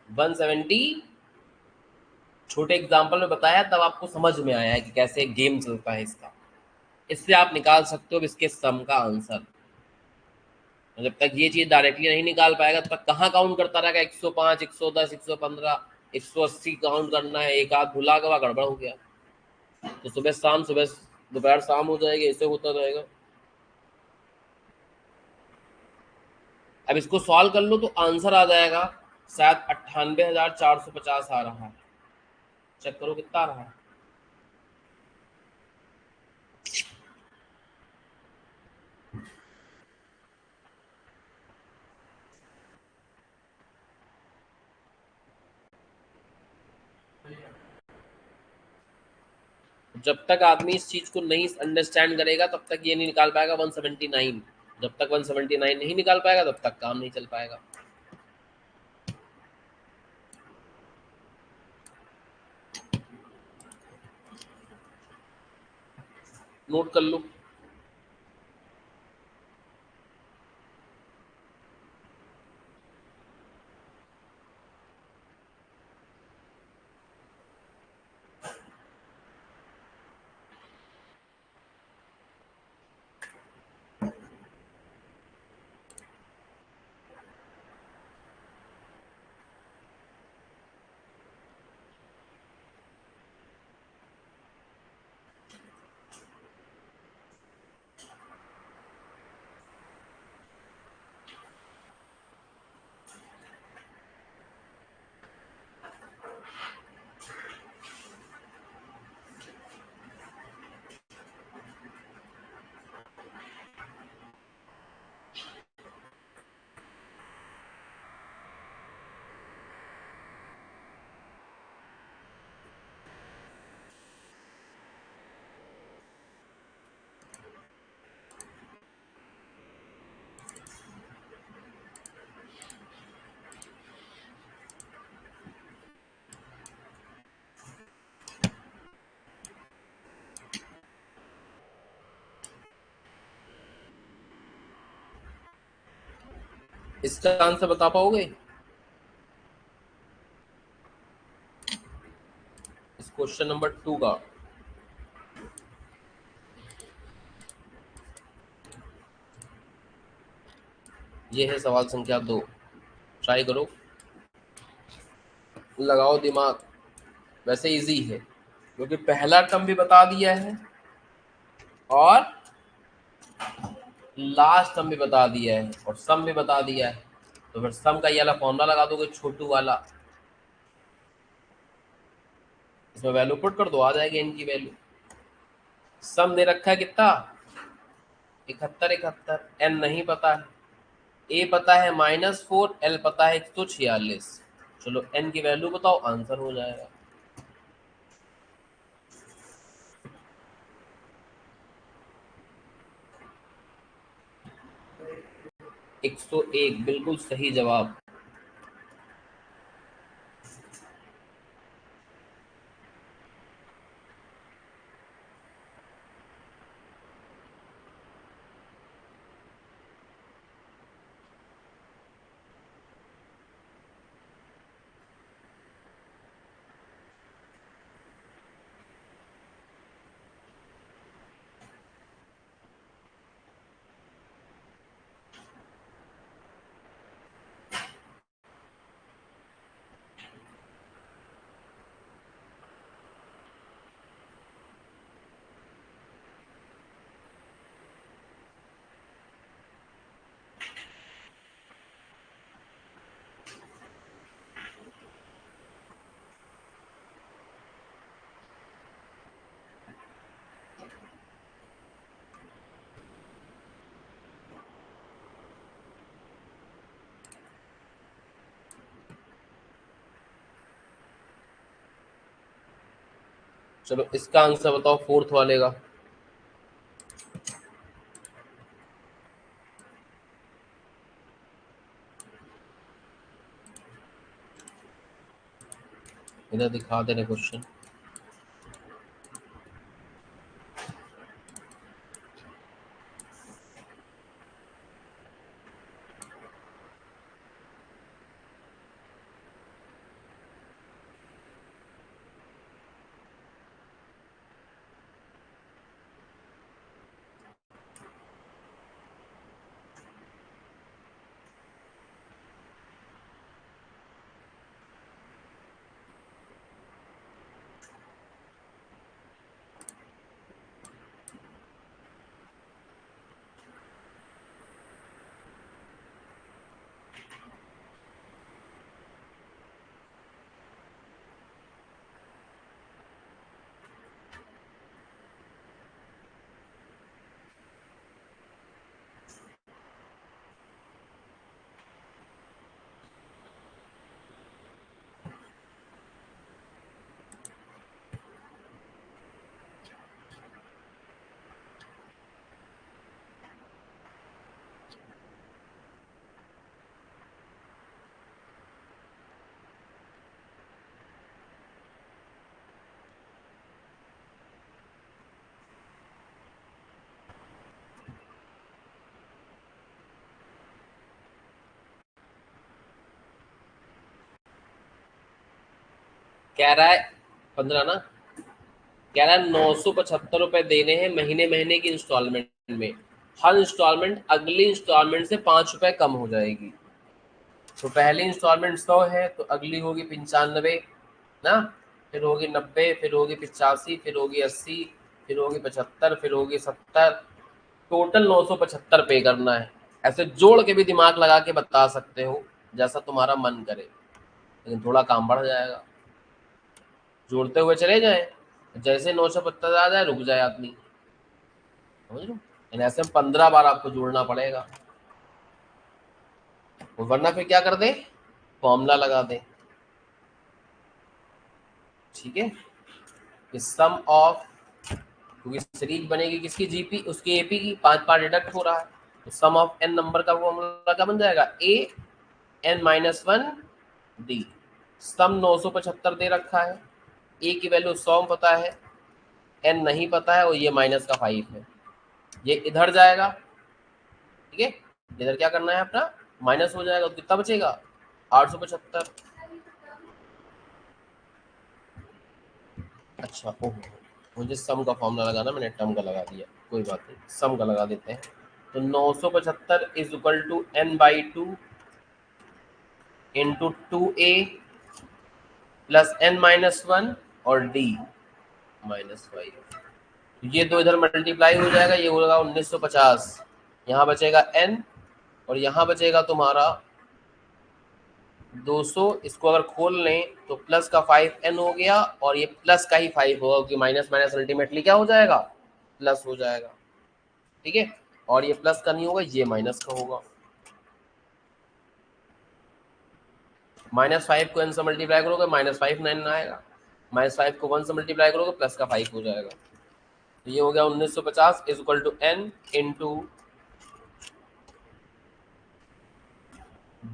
170। छोटे एग्जाम्पल में बताया तब आपको समझ में आया है कि कैसे गेम चलता है इसका। इससे आप निकाल सकते हो इसके सम का आंसर। जब तक ये चीज डायरेक्टली नहीं निकाल पाएगा तब तक कहाँ काउंट करता रहेगा, 105, 110, 115, 180 काउंट करना है, एक आध भुला गया, गड़बड़ हो गया, तो सुबह शाम, सुबह दोपहर शाम हो जाएगी, ऐसे होता रहेगा। अब इसको सॉल्व कर लो तो आंसर आ जाएगा, शायद 98,450 आ रहा है। चेक करो कितना आ रहा है, जब तक आदमी इस चीज को नहीं अंडरस्टैंड करेगा तब तक ये नहीं निकाल पाएगा 179। जब तक 179 नहीं निकाल पाएगा तब तक काम नहीं चल पाएगा। नोट कर लो। इसका आंसर बता पाओगे? इस क्वेश्चन नंबर 2 का ये है सवाल संख्या 2। ट्राई करो, लगाओ दिमाग। वैसे इजी है क्योंकि पहला टर्म भी बता दिया है और लास्ट टर्म भी बता दिया है और सम भी बता दिया है। तो फिर सम का ये वाला फॉर्मूला लगा दोगे, छोटू वाला। इसमें वैल्यू पुट कर दो, आ जाएगी एन की वैल्यू। सम दे रखा है कितना? 71 71। एन नहीं पता है, ए पता है -4, एल पता है 146। चलो एन की वैल्यू बताओ, आंसर हो जाएगा। 101 बिल्कुल सही जवाब। चलो इसका आंसर बताओ, फोर्थ वाले का। इधर दिखा दे रहे क्वेश्चन। कह रहा है 15 ना, कह रहा है 975 रुपए देने हैं महीने महीने की इंस्टॉलमेंट में। हर इंस्टॉलमेंट अगली इंस्टॉलमेंट से 5 रुपए कम हो जाएगी। तो पहली इंस्टॉलमेंट 100 है तो अगली होगी 95 ना, फिर होगी 90, फिर होगी 85, फिर होगी 80, फिर होगी 75, फिर होगी 70। टोटल 975 पे करना है। ऐसे जोड़ के भी दिमाग लगा के बता सकते हो, जैसा तुम्हारा मन करे, लेकिन थोड़ा काम बढ़ जाएगा। जोड़ते हुए चले जाए, जैसे 975 आ जाए रुक जाए आदमी, समझ लो। इन ऐसे में 15 बार आपको जोड़ना पड़ेगा, वरना फिर क्या कर दे, फॉर्मूला लगा दे। ठीक है, सम ऑफ, क्योंकि सीरीज बनेगी किसकी, जीपी, उसकी एपी की, 5 बार डिडक्ट हो रहा है। तो सम ऑफ एन नंबर का फॉर्मूला क्या बन जाएगा, ए एन -1 डी। सम 975 दे रखा है, ए की वैल्यू 100 पता है, एन नहीं पता है और ये -5 है। ये इधर जाएगा, ठीक है। इधर क्या करना है अपना, माइनस हो जाएगा तो कितना बचेगा 875। अच्छा ओहो, मुझे सम का फॉर्मूला लगाना, मैंने टर्म का लगा दिया, कोई बात नहीं, सम का लगा देते हैं। तो 975 is equal to n/2 into 2a plus n-1 और d -5। ये दो इधर मल्टीप्लाई हो जाएगा, ये होगा 1950, यहाँ बचेगा n और यहाँ बचेगा तुम्हारा 200। इसको अगर खोल लें तो प्लस का 5n हो गया और ये प्लस का ही 5 होगा क्योंकि माइनस माइनस अल्टीमेटली क्या हो जाएगा, प्लस हो जाएगा। ठीक है, और ये प्लस का नहीं होगा, ये माइनस का होगा। -5 को n से मल्टीप्लाई करोगे -5 9 आएगा, -5 को 1 से मल्टीप्लाई करोगे प्लस का 5 हो जाएगा। तो ये हो गया 1950 is equal to n into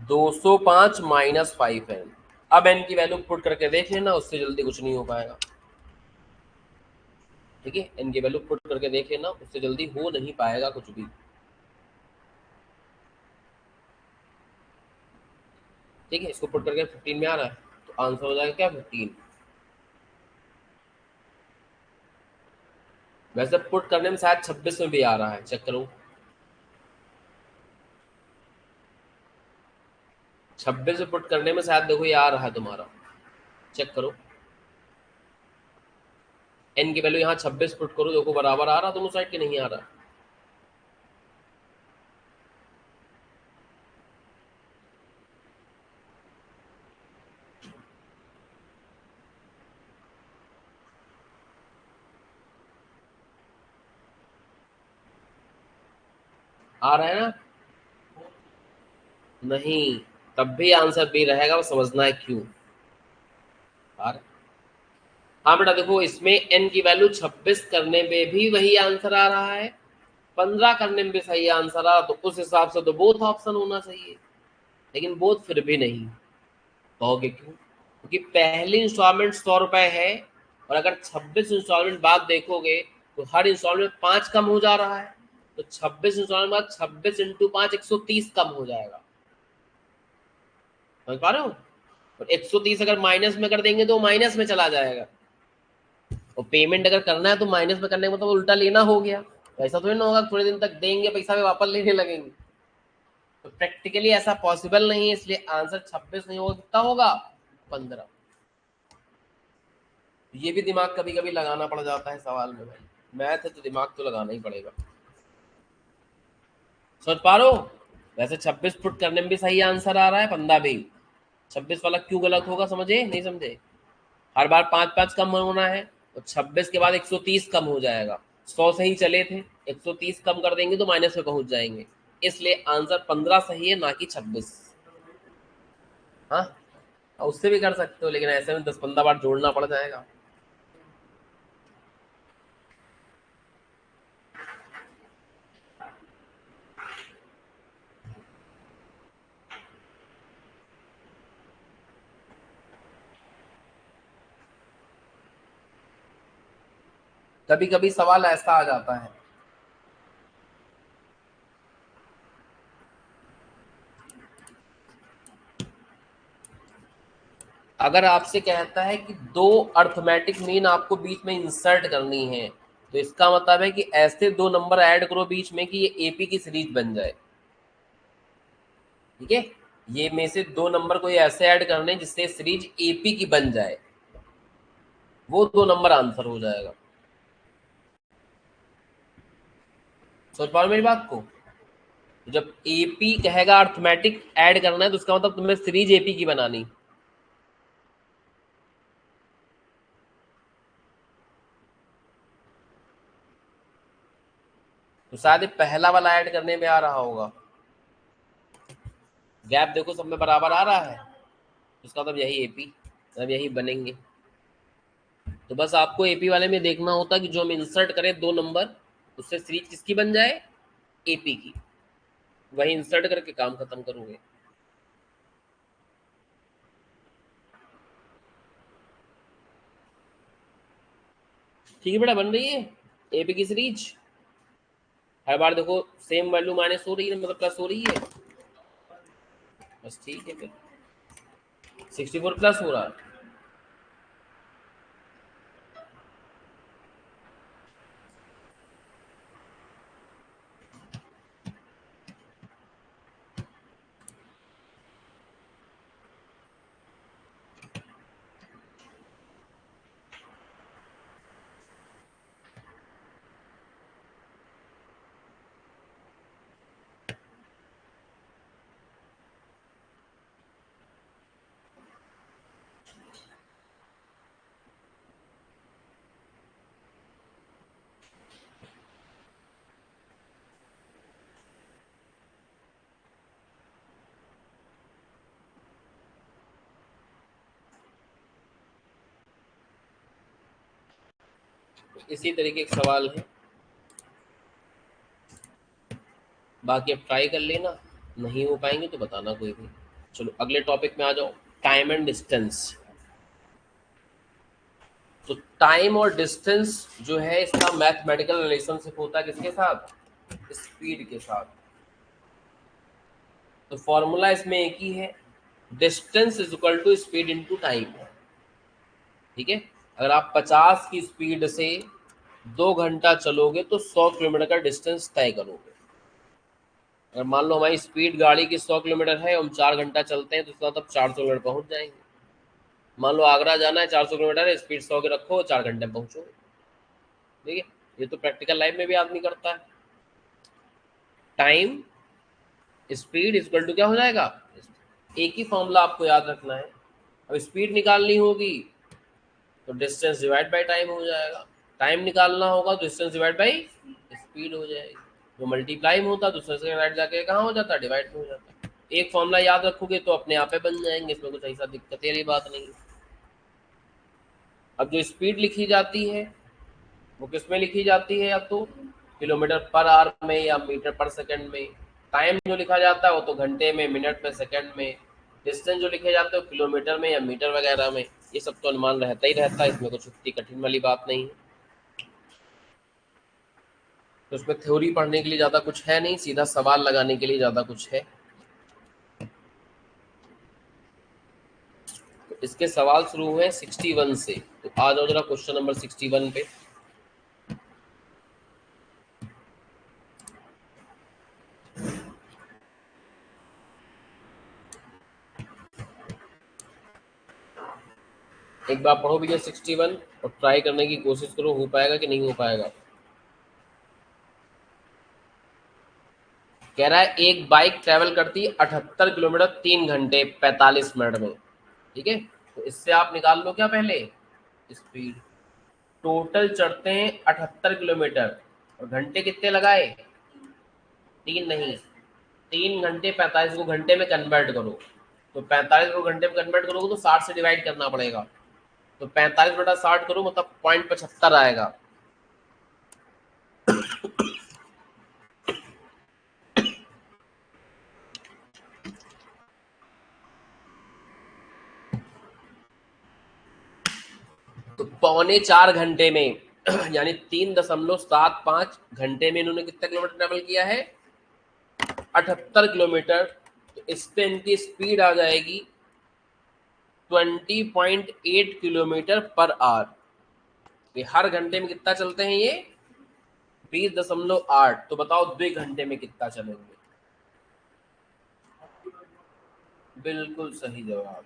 205 -5n। अब n की वैल्यू पुट करके देख लेना, उससे जल्दी कुछ नहीं हो पाएगा। ठीक है, n की वैल्यू पुट करके देख लेना, उससे जल्दी हो नहीं पाएगा कुछ भी। ठीक है, इसको पुट करके 15 में आ रहा है तो आंसर हो जाएगा क्या 15। वैसे पुट करने में शायद 26 में भी आ रहा है, चेक करो 26 में पुट करने में शायद, देखो ये आ रहा है तुम्हारा, चेक करो n की वैल्यू यहाँ 26 पुट करो, देखो बराबर आ रहा दोनों साइड के, नहीं आ रहा। आ रहा है ना, नहीं, तब भी आंसर बी रहेगा, वो समझना है क्यों आ रहा है। हाँ बेटा देखो, इसमें n की वैल्यू 26 करने में भी वही आंसर आ रहा है, 15 करने में भी सही आंसर आ रहा, तो उस हिसाब से तो बोथ ऑप्शन होना चाहिए, लेकिन बोथ फिर भी नहीं। कहोगे क्यों, क्योंकि पहली इंस्टॉलमेंट 100 रुपए है और अगर 26 इंस्टॉलमेंट बाद देखोगे तो हर इंस्टॉलमेंट 5 कम हो जा रहा है, तो 26 इंस्टॉलमेंट बाद 26 इंटू 5 130 कम हो जाएगा। समझ पा रहे हो, और 130 अगर माइनस में कर देंगे तो माइनस में चला जाएगा, और पेमेंट अगर करना है तो माइनस में करने का मतलब उल्टा लेना हो गया। तो ऐसा थोड़ी ना होगा थोड़े दिन तक देंगे पैसा भी वापस लेने लगेंगे, तो प्रैक्टिकली ऐसा पॉसिबल नहीं है, इसलिए आंसर 26 नहीं होगा, कितना होगा 15। ये भी दिमाग कभी कभी लगाना पड़ जाता है सवाल में भाई, मैथ है तो दिमाग तो लगाना ही पड़ेगा। समझ पा रहे हो, वैसे 26 फुट करने में भी सही आंसर आ रहा है, 15 भी, 26 वाला क्यों गलत होगा, समझे नहीं समझे, हर बार 5-5 कम होना है, तो 26 के बाद 130 कम हो जाएगा, 100 से ही चले थे, 130 कम कर देंगे तो माइनस में पहुंच जाएंगे, इसलिए आंसर 15 सही है, ना कि 26। हाँ, उससे भी कर सकते हो, लेकिन ऐसे में 10-15 बार जोड़ना पड़ जाएगा। कभी कभी सवाल ऐसा आ जाता है, अगर आपसे कहता है कि दो अर्थमेटिक मीन आपको बीच में इंसर्ट करनी है, तो इसका मतलब है कि ऐसे दो नंबर ऐड करो बीच में कि ये एपी की सीरीज बन जाए। ठीक है, ये में से दो नंबर कोई ऐसे ऐड करने जिससे सीरीज एपी की बन जाए, वो दो नंबर आंसर हो जाएगा। सोच पा रहे हो मेरी बात को, तो जब एपी कहेगा अर्थमेटिक ऐड करना है तो उसका मतलब तुम्हें सीरीज एपी की बनानी, तो शायद ये पहला वाला ऐड करने में आ रहा होगा, गैप देखो सब में बराबर आ रहा है, उसका मतलब यही एपी, मतलब यही बनेंगे। तो बस आपको एपी वाले में देखना होता है कि जो हम इंसर्ट करें दो नंबर, उससे सीरीज किसकी बन जाए, एपी की, वही इंसर्ट करके काम खत्म करोगे। ठीक है बेटा, बन रही है एपी की सीरीज, हर बार देखो सेम वैल्यू माइनस हो रही है मतलब प्लस हो रही है। बस ठीक है, फिर 64 प्लस हो रहा है। इसी तरीके का सवाल है, बाकी अब ट्राई कर लेना, नहीं हो पाएंगे तो बताना कोई भी। चलो अगले टॉपिक में आ जाओ, टाइम एंड डिस्टेंस। तो टाइम और डिस्टेंस जो है इसका मैथमेटिकल रिलेशनशिप होता है किसके साथ? स्पीड के साथ। तो फॉर्मूला इसमें एक ही है, distance is equal to speed into time. ठीक है, अगर आप 50 की स्पीड से 2 घंटा चलोगे तो 100 किलोमीटर का डिस्टेंस तय करोगे। अगर मान लो हमारी स्पीड गाड़ी की 100 किलोमीटर है, हम 4 घंटा चलते हैं तो उसके बाद अब 400 किलोमीटर पहुंच जाएंगे। मान लो आगरा जाना है, 400 किलोमीटर है, स्पीड 100 के रखो, 4 घंटे में पहुंचो। ठीक है, ये तो प्रैक्टिकल लाइफ में भी आदमी करता है। टाइम स्पीड इक्वल टू क्या हो जाएगा? एक ही फॉर्मूला आपको याद रखना है। अब स्पीड निकालनी होगी तो डिस्टेंस डिवाइड बाय टाइम हो जाएगा, टाइम निकालना होगा तो डिस्टेंस डिवाइड बाय स्पीड हो जाएगी। जो मल्टीप्लाई में होता है दूसरे से डिवाइड जाके कहाँ हो जाता है? डिवाइड में हो जाता है। एक फॉर्मूला याद रखोगे तो अपने आप बन जाएंगे, इसमें कुछ ऐसा दिक्कत वाली बात नहीं है। अब जो स्पीड लिखी जाती है वो किस में लिखी जाती है? या तो किलोमीटर पर आवर में या मीटर पर सेकंड में। टाइम जो लिखा जाता है वो तो घंटे में, मिनट में, सेकंड में। डिस्टेंस जो लिखे जाते हैं किलोमीटर में या मीटर वगैरह में। ये सब तो अनुमान रहता ही रहता है, इसमें कुछ इतनी कठिन वाली बात नहीं है। तो उसमें थ्योरी पढ़ने के लिए ज़्यादा कुछ है नहीं, सीधा सवाल लगाने के लिए ज़्यादा कुछ है। तो इसके सवाल शुरू हुए 61 से, तो आ जाओ जरा क्वेश्चन नंबर 61 पे। एक बार पढ़ो भैया 61 और ट्राई करने की कोशिश करो, हो पाएगा कि नहीं हो पाएगा। कह रहा है एक बाइक ट्रेवल करती है 78 किलोमीटर 3 घंटे 45 मिनट में। ठीक है, तो इससे आप निकाल लो क्या पहले? स्पीड। टोटल चढ़ते हैं 78 किलोमीटर और घंटे कितने लगाए? 3 नहीं, 3 घंटे 45 को घंटे में कन्वर्ट करो। तो 45 को घंटे में कन्वर्ट करोगे तो 60 से डिवाइड करना पड़ेगा। तो 45/60 करो, मतलब 0.75 आएगा। तो 3.75 घंटे में यानी 3.75 घंटे में इन्होंने कितना किलोमीटर ट्रेवल किया है? 78 किलोमीटर। तो इस पे इनकी स्पीड आ जाएगी 20.8 किलोमीटर पर आवर। ये हर घंटे में कितना चलते हैं ये? 20.8। तो बताओ 2 घंटे में कितना चलेंगे? बिल्कुल सही जवाब।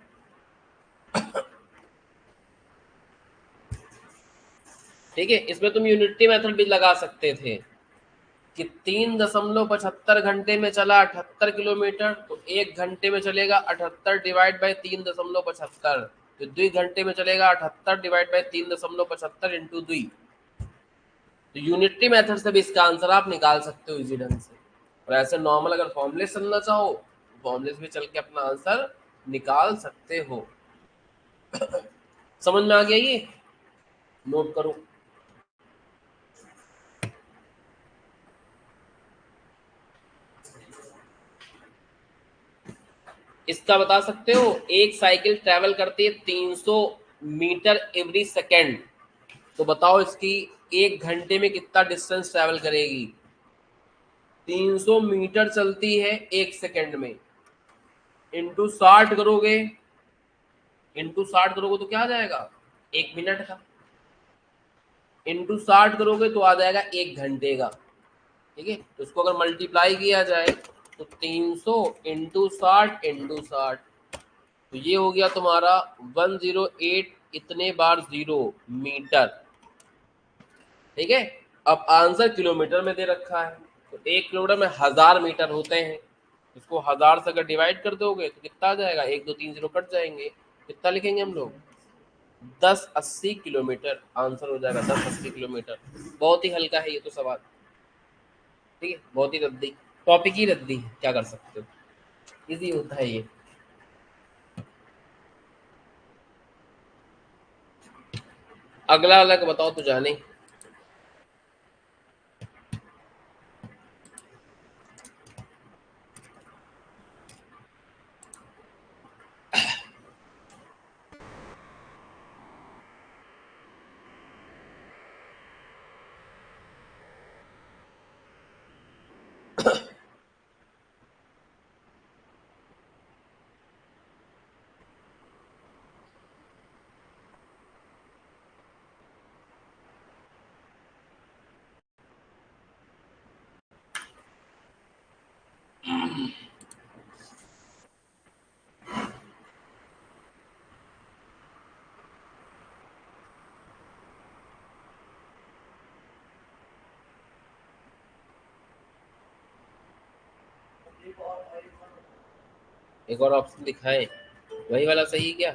ठीक है, इसमें तुम यूनिटी मेथड भी लगा सकते थे कि 3.75 घंटे में चला 78 किलोमीटर, तो 1 घंटे में चलेगा 78 डिवाइड बाई 3.75। तो 2 घंटे में चलेगा 78 डिवाइड बाई 3.75 इंटू 2। तो यूनिटी मेथड से भी इसका आंसर आप निकाल सकते हो इजी ढंग से। और ऐसे नॉर्मल अगर फॉर्मूले चलना चाहो फॉर्मूले से भी चल के अपना आंसर निकाल सकते हो। समझ में आ गया ये? नोट करो। इसका बता सकते हो, एक साइकिल ट्रेवल करती है 300 मीटर एवरी सेकेंड। तो बताओ इसकी 1 घंटे में कितना डिस्टेंस ट्रेवल करेगी? 300 मीटर चलती है 1 सेकेंड में, इंटू 60 करोगे, इंटू 60 करोगे तो क्या आ जाएगा, 1 मिनट का। इंटू 60 करोगे तो आ जाएगा 1 घंटे का। ठीक है, तो इसको अगर मल्टीप्लाई किया जाए तो 300 इंटू 60 तो ये हो गया तुम्हारा 108 इतने बार 0 मीटर। ठीक है, अब आंसर किलोमीटर में दे रखा है, तो 1 किलोमीटर में 1000 मीटर होते हैं। इसको 1000 से अगर डिवाइड कर दोगे तो कितना आ जाएगा, 1 2 3 0 कट जाएंगे, कितना लिखेंगे हम लोग, 1080 किलोमीटर आंसर हो जाएगा, 1080 किलोमीटर। बहुत ही हल्का है ये तो सवाल। ठीक है, बहुत ही रद्दी, टॉपिक ही रद्दी है, क्या कर सकते हो, इजी होता है ये। अगला अलग बताओ तो जाने। एक और ऑप्शन दिखाएं, वही वाला सही है क्या।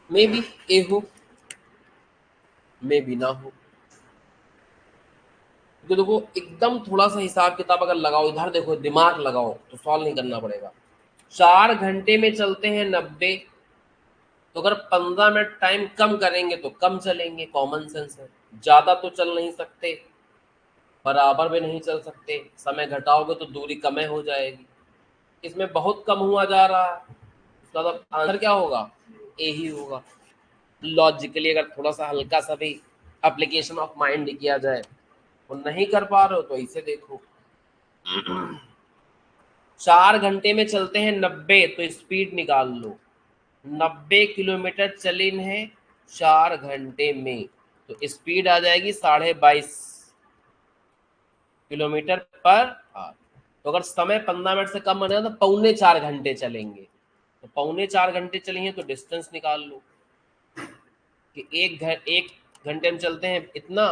मे बी ए हो, मे बी ना हो, क्योंकि देखो एकदम थोड़ा सा हिसाब किताब अगर लगाओ, इधर देखो दिमाग लगाओ तो सॉल्व नहीं करना पड़ेगा। 4 घंटे में चलते हैं 90, तो अगर 15 मिनट टाइम कम करेंगे तो कम चलेंगे, कॉमन सेंस है। ज्यादा तो चल नहीं सकते, बराबर भी नहीं चल सकते, समय घटाओगे तो दूरी कम हो जाएगी। इसमें बहुत कम हुआ जा रहा है, इसका मतलब आंसर क्या होगा, ए ही होगा। लॉजिकली अगर थोड़ा सा हल्का सा भी एप्लीकेशन ऑफ माइंड किया जाए, वो नहीं कर पा रहे हो तो इसे देखो। 4 घंटे में चलते हैं 90, तो स्पीड निकाल लो। 90 किलोमीटर चलिन है 4 घंटे में, तो स्पीड आ जाएगी 22.5 किलोमीटर पर आवर। तो अगर समय 15 मिनट से कम बनेगा तो 3.25 घंटे चलेंगे, तो 3.25 घंटे चलेंगे तो डिस्टेंस निकाल लो कि 1 घंटे में चलते हैं इतना,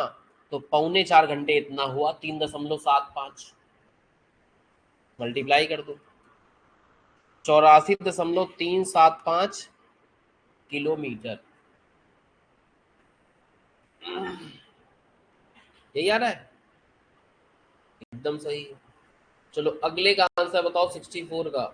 तो 3.25 घंटे इतना हुआ, 3.75 मल्टीप्लाई कर दो, 84.375 किलोमीटर। यही आ रहा है, एकदम सही है। चलो अगले का आंसर बताओ, 64 का।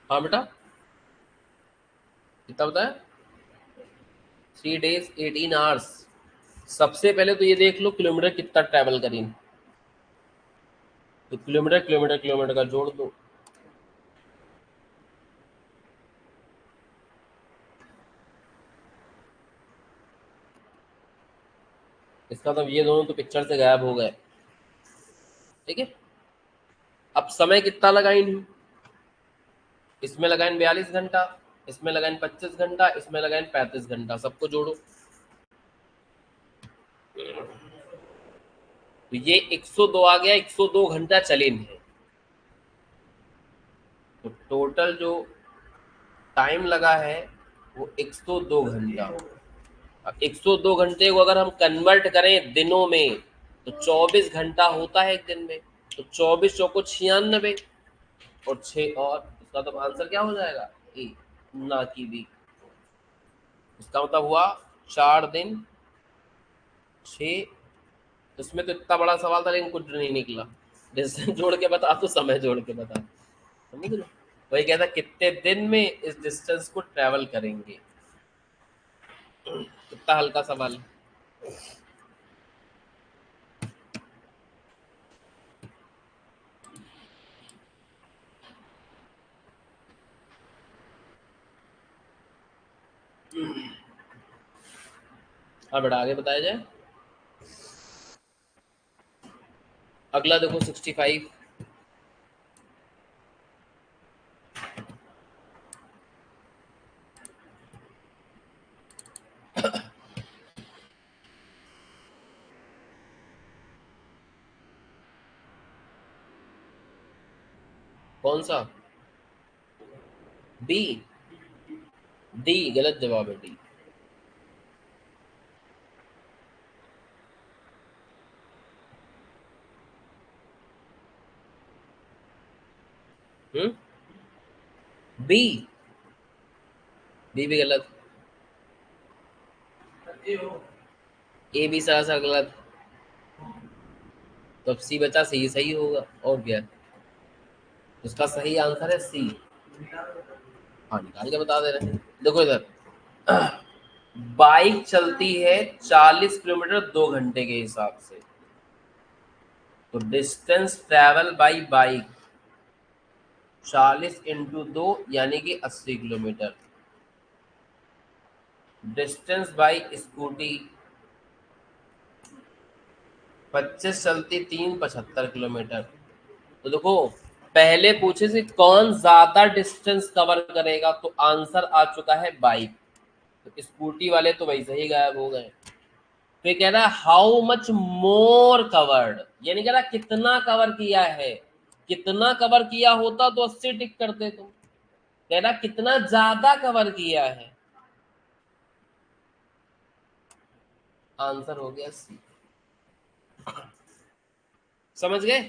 हाँ बेटा, कितना बताया? 3 days 18 hours। सबसे पहले तो ये देख लो किलोमीटर कितना ट्रैवल करें, तो किलोमीटर किलोमीटर किलोमीटर का जोड़ दो। इसका मतलब ये दोनों तो पिक्चर से गायब हो गए। ठीक है, अब समय कितना लगाए इन्हें? इसमें लगाए 42 घंटा, इसमें लगाए 25 घंटा, इसमें लगाए 35 घंटा, सबको जोड़ो। तो ये 102 आ गया, 102 घंटा चले हैं। तो टोटल जो टाइम लगा है वो 102 घंटा। अब 102 घंटे को अगर हम कन्वर्ट करें दिनों में तो 24 घंटा होता है एक दिन में। तो 24 चौको 96, और 6 और, इसका तो आंसर क्या हो जाएगा? ए, ना की बी। इसका मतलब हुआ 4 दिन 6। इसमें तो इतना बड़ा सवाल था लेकिन कुछ नहीं निकला। डिस्टेंस जोड़ के बता तो समय जोड़ के बता, समझ लो। वही कहता कितने दिन में इस डिस्टेंस को ट्रेवल करेंगे। कितना हल्का सवाल है। हाँ बेटा, आगे बताया जाए। अगला देखो 65। कौन सा? बी? डी गलत जवाब है, डी। हम्म, बी। बी भी गलत। ए भी सरासर गलत। तो अब सी बचा, सी सही होगा और क्या। उसका सही आंसर है सी। हाँ, निकाल के बता दे रहे हैं, देखो इधर। बाइक चलती है 40 किलोमीटर 2 घंटे के हिसाब से। तो डिस्टेंस ट्रेवल बाई बाइक 40 × 2 यानी कि 80 किलोमीटर। डिस्टेंस बाई स्कूटी 25 चलती 3 75 किलोमीटर। तो देखो, पहले पूछे से कौन ज्यादा डिस्टेंस कवर करेगा, तो आंसर आ चुका है बाइक। तो स्कूटी वाले तो वैसे ही गायब हो गए। तो ये कह रहा है हाउ मच मोर कवर्ड, ये नहीं कह रहा कितना कवर किया है। कितना कवर किया होता तो 80 टिक करते तुम। कह रहा कितना ज्यादा कवर किया है। आंसर हो गया सी। समझ गए?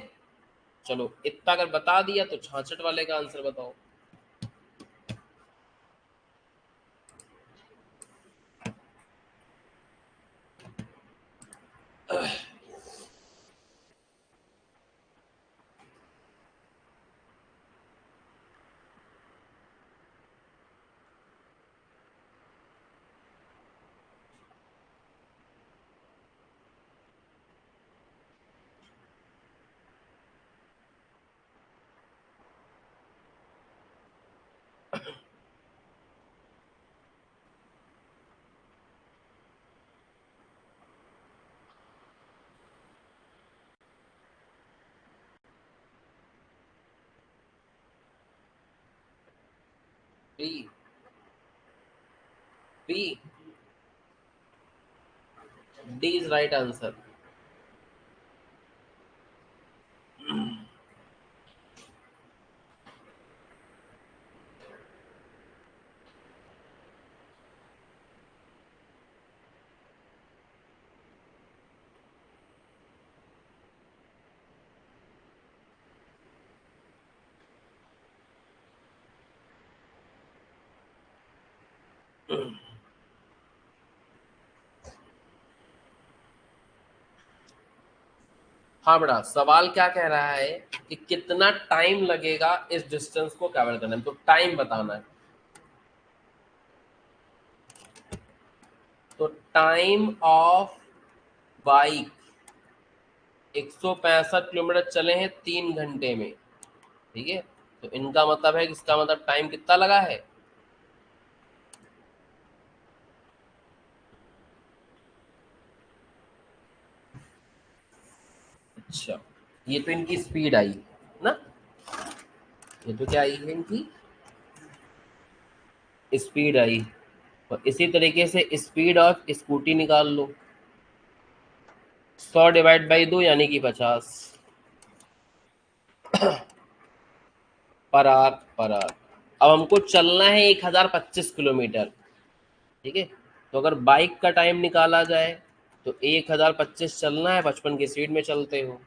चलो, इतना अगर बता दिया तो 66 वाले का आंसर बताओ। B, B, D is right answer. हाँ बेटा, सवाल क्या कह रहा है कि कितना टाइम लगेगा इस डिस्टेंस को कवर करने में, तो टाइम बताना है। तो टाइम ऑफ बाइक 165 किलोमीटर चले हैं 3 घंटे में, ठीक है। तो इनका मतलब है कि इसका मतलब टाइम कितना लगा है। अच्छा, ये तो इनकी स्पीड आई ना, ये तो क्या आई है इनकी स्पीड आई। और इसी तरीके से स्पीड ऑफ स्कूटी निकाल लो, 100/2 यानी कि 50 पर आर। अब हमको चलना है 1025 किलोमीटर, ठीक है। तो अगर बाइक का टाइम निकाला जाए तो 1025 चलना है, 55 की स्पीड में चलते हो।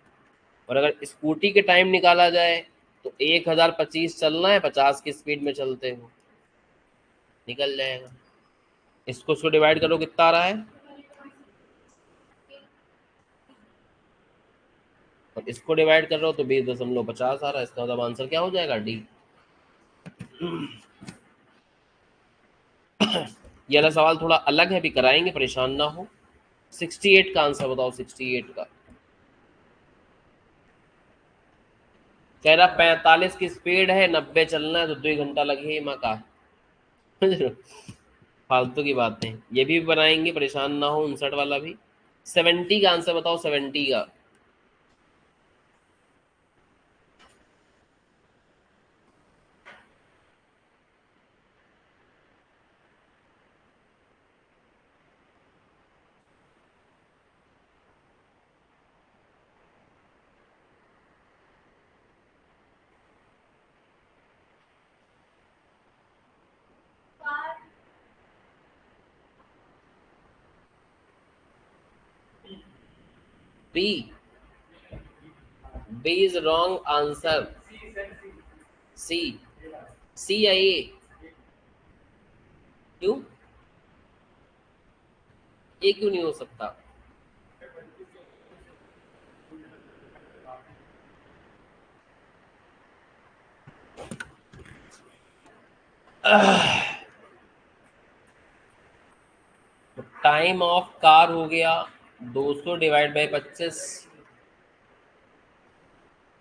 और अगर स्कूटी के टाइम निकाला जाए तो 1025 चलना है, 50 की स्पीड में चलते हो, निकल जाएगा। इसको डिवाइड करो, कितना आ रहा है। और इसको डिवाइड कर रहे हो तो 20.50 आ रहा है। इसका मतलब आंसर क्या हो जाएगा, डी। ये वाला सवाल थोड़ा अलग है, अभी कराएंगे, परेशान ना हो। 68 का आंसर बताओ, 68 का। कह रहा 45 की स्पीड है, 90 चलना है, तो 2 घंटा लगे ही माँ का। फालतू की बातें, ये भी बनाएंगे, परेशान ना हो। 59 वाला भी। 70 का आंसर बताओ, 70 का। B, B is wrong answer. C, C या ए। क्यों, ये क्यों नहीं हो सकता। टाइम ऑफ कार हो गया 200/25,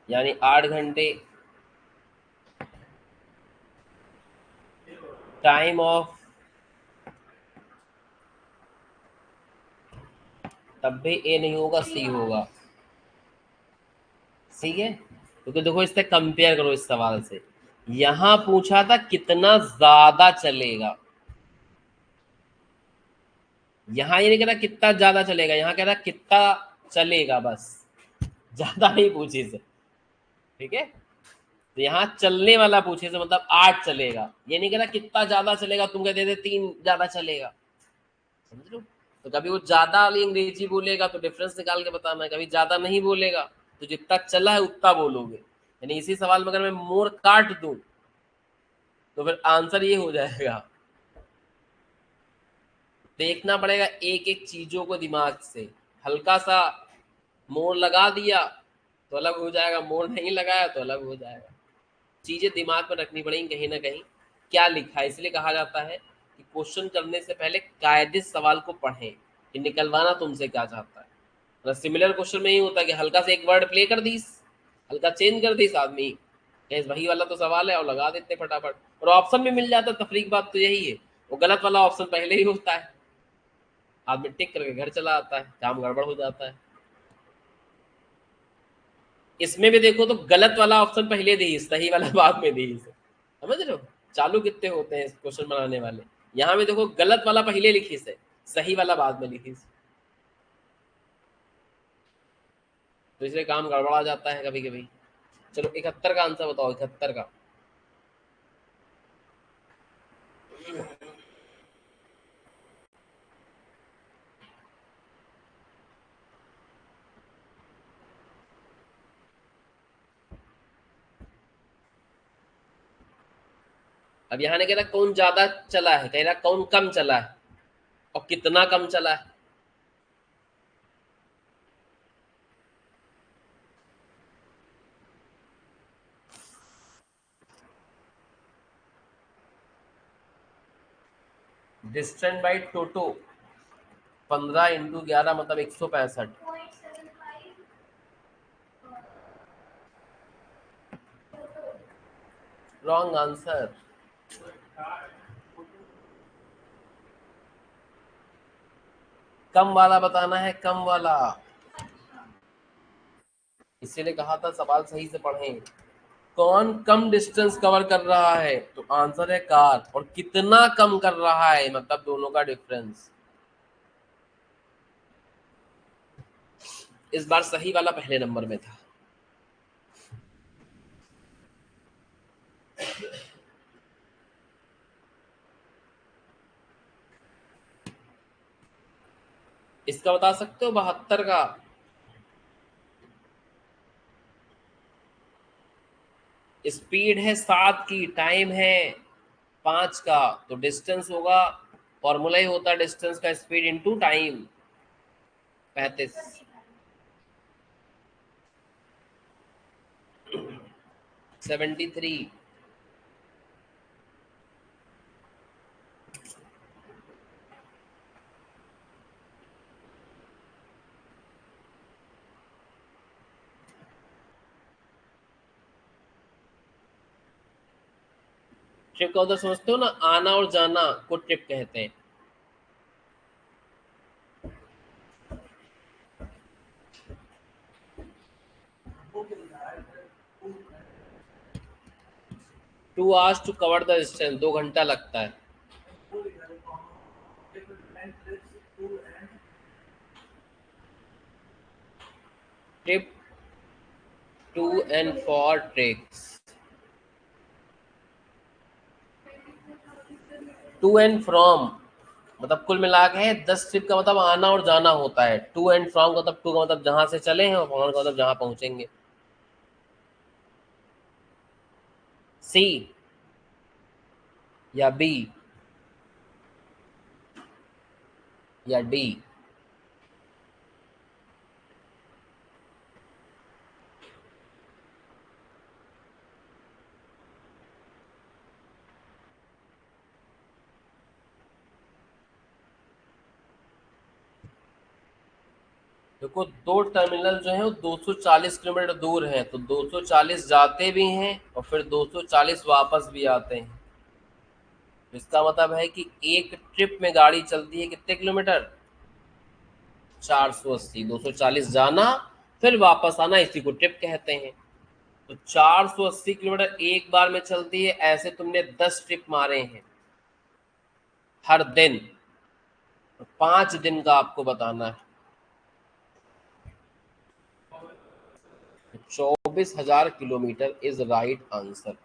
यानी 8 घंटे। टाइम ऑफ, तब भी ए नहीं होगा, सी होगा। ठीक है, क्योंकि देखो इससे कंपेयर करो इस सवाल से। यहां पूछा था कितना ज्यादा चलेगा, यहां ये नहीं कह रहा कितना ज्यादा चलेगा, यहां कह रहा कितना चलेगा बस, ज्यादा नहीं पूछे से। ठीक है, तो यहाँ चलने वाला पूछे से मतलब 8 चलेगा, ये नहीं कह रहा कितना ज्यादा चलेगा, तुम कहते थे 3 ज्यादा चलेगा। समझ लो। तो कभी वो ज्यादा वाली अंग्रेजी बोलेगा तो डिफरेंस निकाल के बताना है, कभी ज्यादा नहीं बोलेगा तो जितना चला है उतना बोलोगे। यानी इसी सवाल में अगर मैं मोर काट दूं तो फिर आंसर ये हो जाएगा। देखना पड़ेगा एक एक चीजों को दिमाग से। हल्का सा मोड़ लगा दिया तो अलग हो जाएगा, मोड़ नहीं लगाया तो अलग हो जाएगा। चीजें दिमाग में रखनी पड़ेंगी कहीं ना कहीं। क्या लिखा है, इसलिए कहा जाता है कि क्वेश्चन करने से पहले कायदे से सवाल को पढ़ें कि निकलवाना तुमसे क्या चाहता है। मतलब सिमिलर क्वेश्चन में ही होता है कि हल्का से एक वर्ड प्ले कर दीस, हल्का चेंज कर दीस, आदमी कहे वही वाला तो सवाल है और लगा देते फटाफट। और ऑप्शन भी मिल जाता है, तफरीक बात तो यही है। वो गलत वाला ऑप्शन पहले ही होता है, आदमी टिक करके घर चला आता है, काम गड़बड़ हो जाता है। इसमें भी देखो तो गलत वाला ऑप्शन पहले दी, सही वाला बाद में दी। समझ रहे हो। चालू कितने होते हैं क्वेश्चन बनाने वाले। यहाँ में देखो गलत वाला पहले लिखी से, सही वाला बाद में लिखी से, तो इसलिए काम गड़बड़ा जाता है कभी कभी। चलो 71 का आंसर बताओ, 71 का। अब यहाँ ने कह रहा कौन ज्यादा चला है, कह रहा कौन कम चला है, और कितना कम चला है। डिस्टेंस बाई टोटो 15 इंटू 11 मतलब 165। Wrong answer. कम वाला बताना है, कम वाला। इसीलिए कहा था सवाल सही से पढ़ें। कौन कम डिस्टेंस कवर कर रहा है, तो आंसर है कार। और कितना कम कर रहा है मतलब दोनों का डिफरेंस। इस बार सही वाला पहले नंबर में था। इसका बता सकते हो 72 का। स्पीड है 7 की, टाइम है 5 का, तो डिस्टेंस होगा, फॉर्मूला ही होता है डिस्टेंस का स्पीड इनटू टाइम, 35। 73। ट्रिप का उधर समझते हो ना, आना और जाना को ट्रिप कहते हैं। 2 hours to cover the distance, 2 घंटा लगता है। Trip to and fro tricks, to and from मतलब कुल मिला के है 10 ट्रिप का मतलब आना और जाना होता है। टू एंड फ्रॉम का मतलब, टू का मतलब जहां से चले हैं, और फ्रॉम का मतलब जहां पहुंचेंगे। सी या बी या डी। देखो दो टर्मिनल जो है वो 240 किलोमीटर दूर है, तो 240 जाते भी हैं और फिर 240 वापस भी आते हैं। तो इसका मतलब है कि एक ट्रिप में गाड़ी चलती है कितने किलोमीटर, 480। 240 जाना फिर वापस आना, इसी को ट्रिप कहते हैं। तो 480 किलोमीटर एक बार में चलती है, ऐसे तुमने 10 ट्रिप मारे हैं हर दिन, 5 दिन का आपको बताना है। 24,000 किलोमीटर इज राइट आंसर।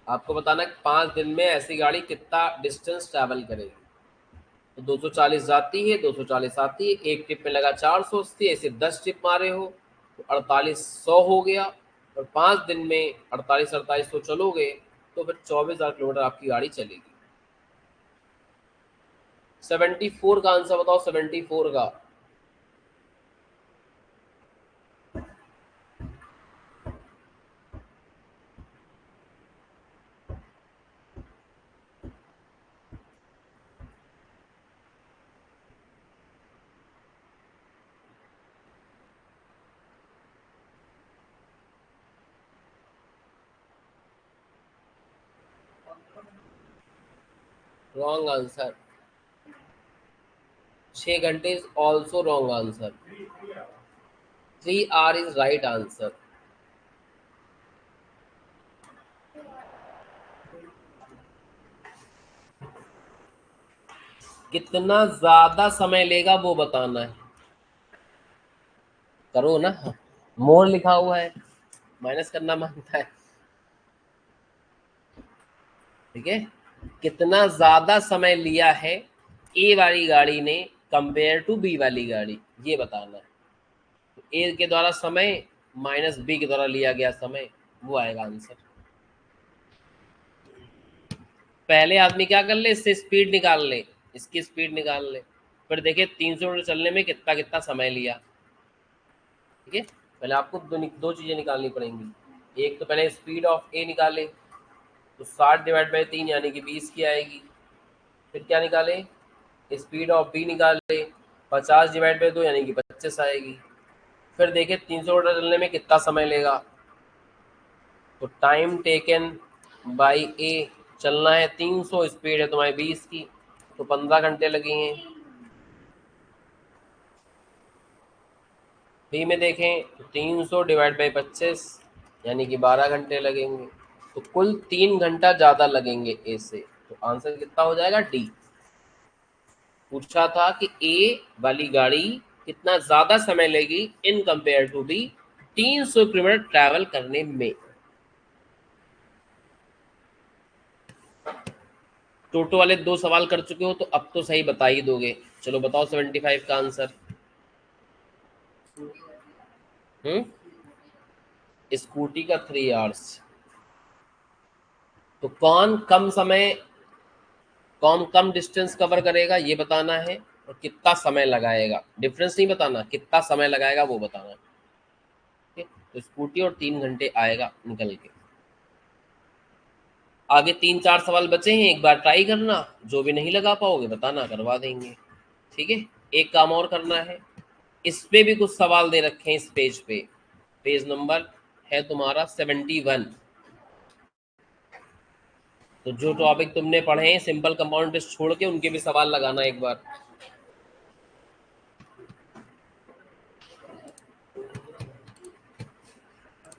आपको बताना है 5 दिन में ऐसी गाड़ी कितना डिस्टेंस ट्रैवल करेगी। तो 240 जाती है, 240 आती है, एक ट्रिप में लगा 480, ऐसे 10 ट्रिप मारे हो तो 4800 हो गया। और 5 दिन में 48 चलोगे तो फिर 24,000 किलोमीटर आपकी गाड़ी चलेगी। 74 का आंसर बताओ, 74 का। Wrong answer. 6 घंटे is also wrong answer. 3 our is right answer. कितना ज्यादा समय लेगा वो बताना है। करो ना, मोर लिखा हुआ है, माइनस करना मांगता है। ठीक है, कितना ज्यादा समय लिया है ए वाली गाड़ी ने कंपेयर टू बी वाली गाड़ी, ये बताना है। ए के द्वारा समय माइनस बी के द्वारा लिया गया समय, वो आएगा आंसर। पहले आदमी क्या कर ले, इससे स्पीड निकाल ले, इसकी स्पीड निकाल ले, फिर देखिए 300 मीटर चलने में कितना कितना समय लिया। ठीक है, पहले आपको दो चीजें निकालनी पड़ेंगी। एक तो पहले स्पीड ऑफ ए निकाले, तो 60/3 यानी कि 20 की आएगी। फिर क्या निकाले, स्पीड ऑफ बी निकाले, 50/2 यानी कि 25 आएगी। फिर देखिए 300 मीटर चलने में कितना समय लेगा, तो टाइम टेकन बाई ए, चलना है 300, स्पीड है तुम्हारी 20 की, तो 15 घंटे लगेंगे। बी में देखें तो 300/25 यानी कि 12 घंटे लगेंगे, तो कुल 3 घंटा ज़्यादा लगेंगे ए से। तो आंसर कितना हो जाएगा, डी। पूछा था कि ए वाली गाड़ी कितना ज़्यादा समय लेगी in compare to B 300 kilometre travel करने में। टोटो वाले 2 सवाल कर चुके हो तो अब तो सही बता ही दोगे। चलो बताओ 75 का आंसर। स्कूटी का 3 आवर्स। तो कौन कम डिस्टेंस कवर करेगा ये बताना है, और कितना समय लगाएगा, डिफरेंस नहीं बताना, कितना समय लगाएगा वो बताना है। ठीक है? तो स्कूटी और 3 घंटे आएगा निकल के। आगे 3-4 सवाल बचे हैं, एक बार ट्राई करना, जो भी नहीं लगा पाओगे बताना, करवा देंगे। ठीक है, एक काम और करना है, इस पे भी कुछ सवाल दे रखे हैं इस पेज पे। पेज नंबर है तुम्हारा 71। तो जो टॉपिक तुमने पढ़े हैं सिंपल कंपाउंड टेस्ट छोड़ के, उनके भी सवाल लगाना एक बार।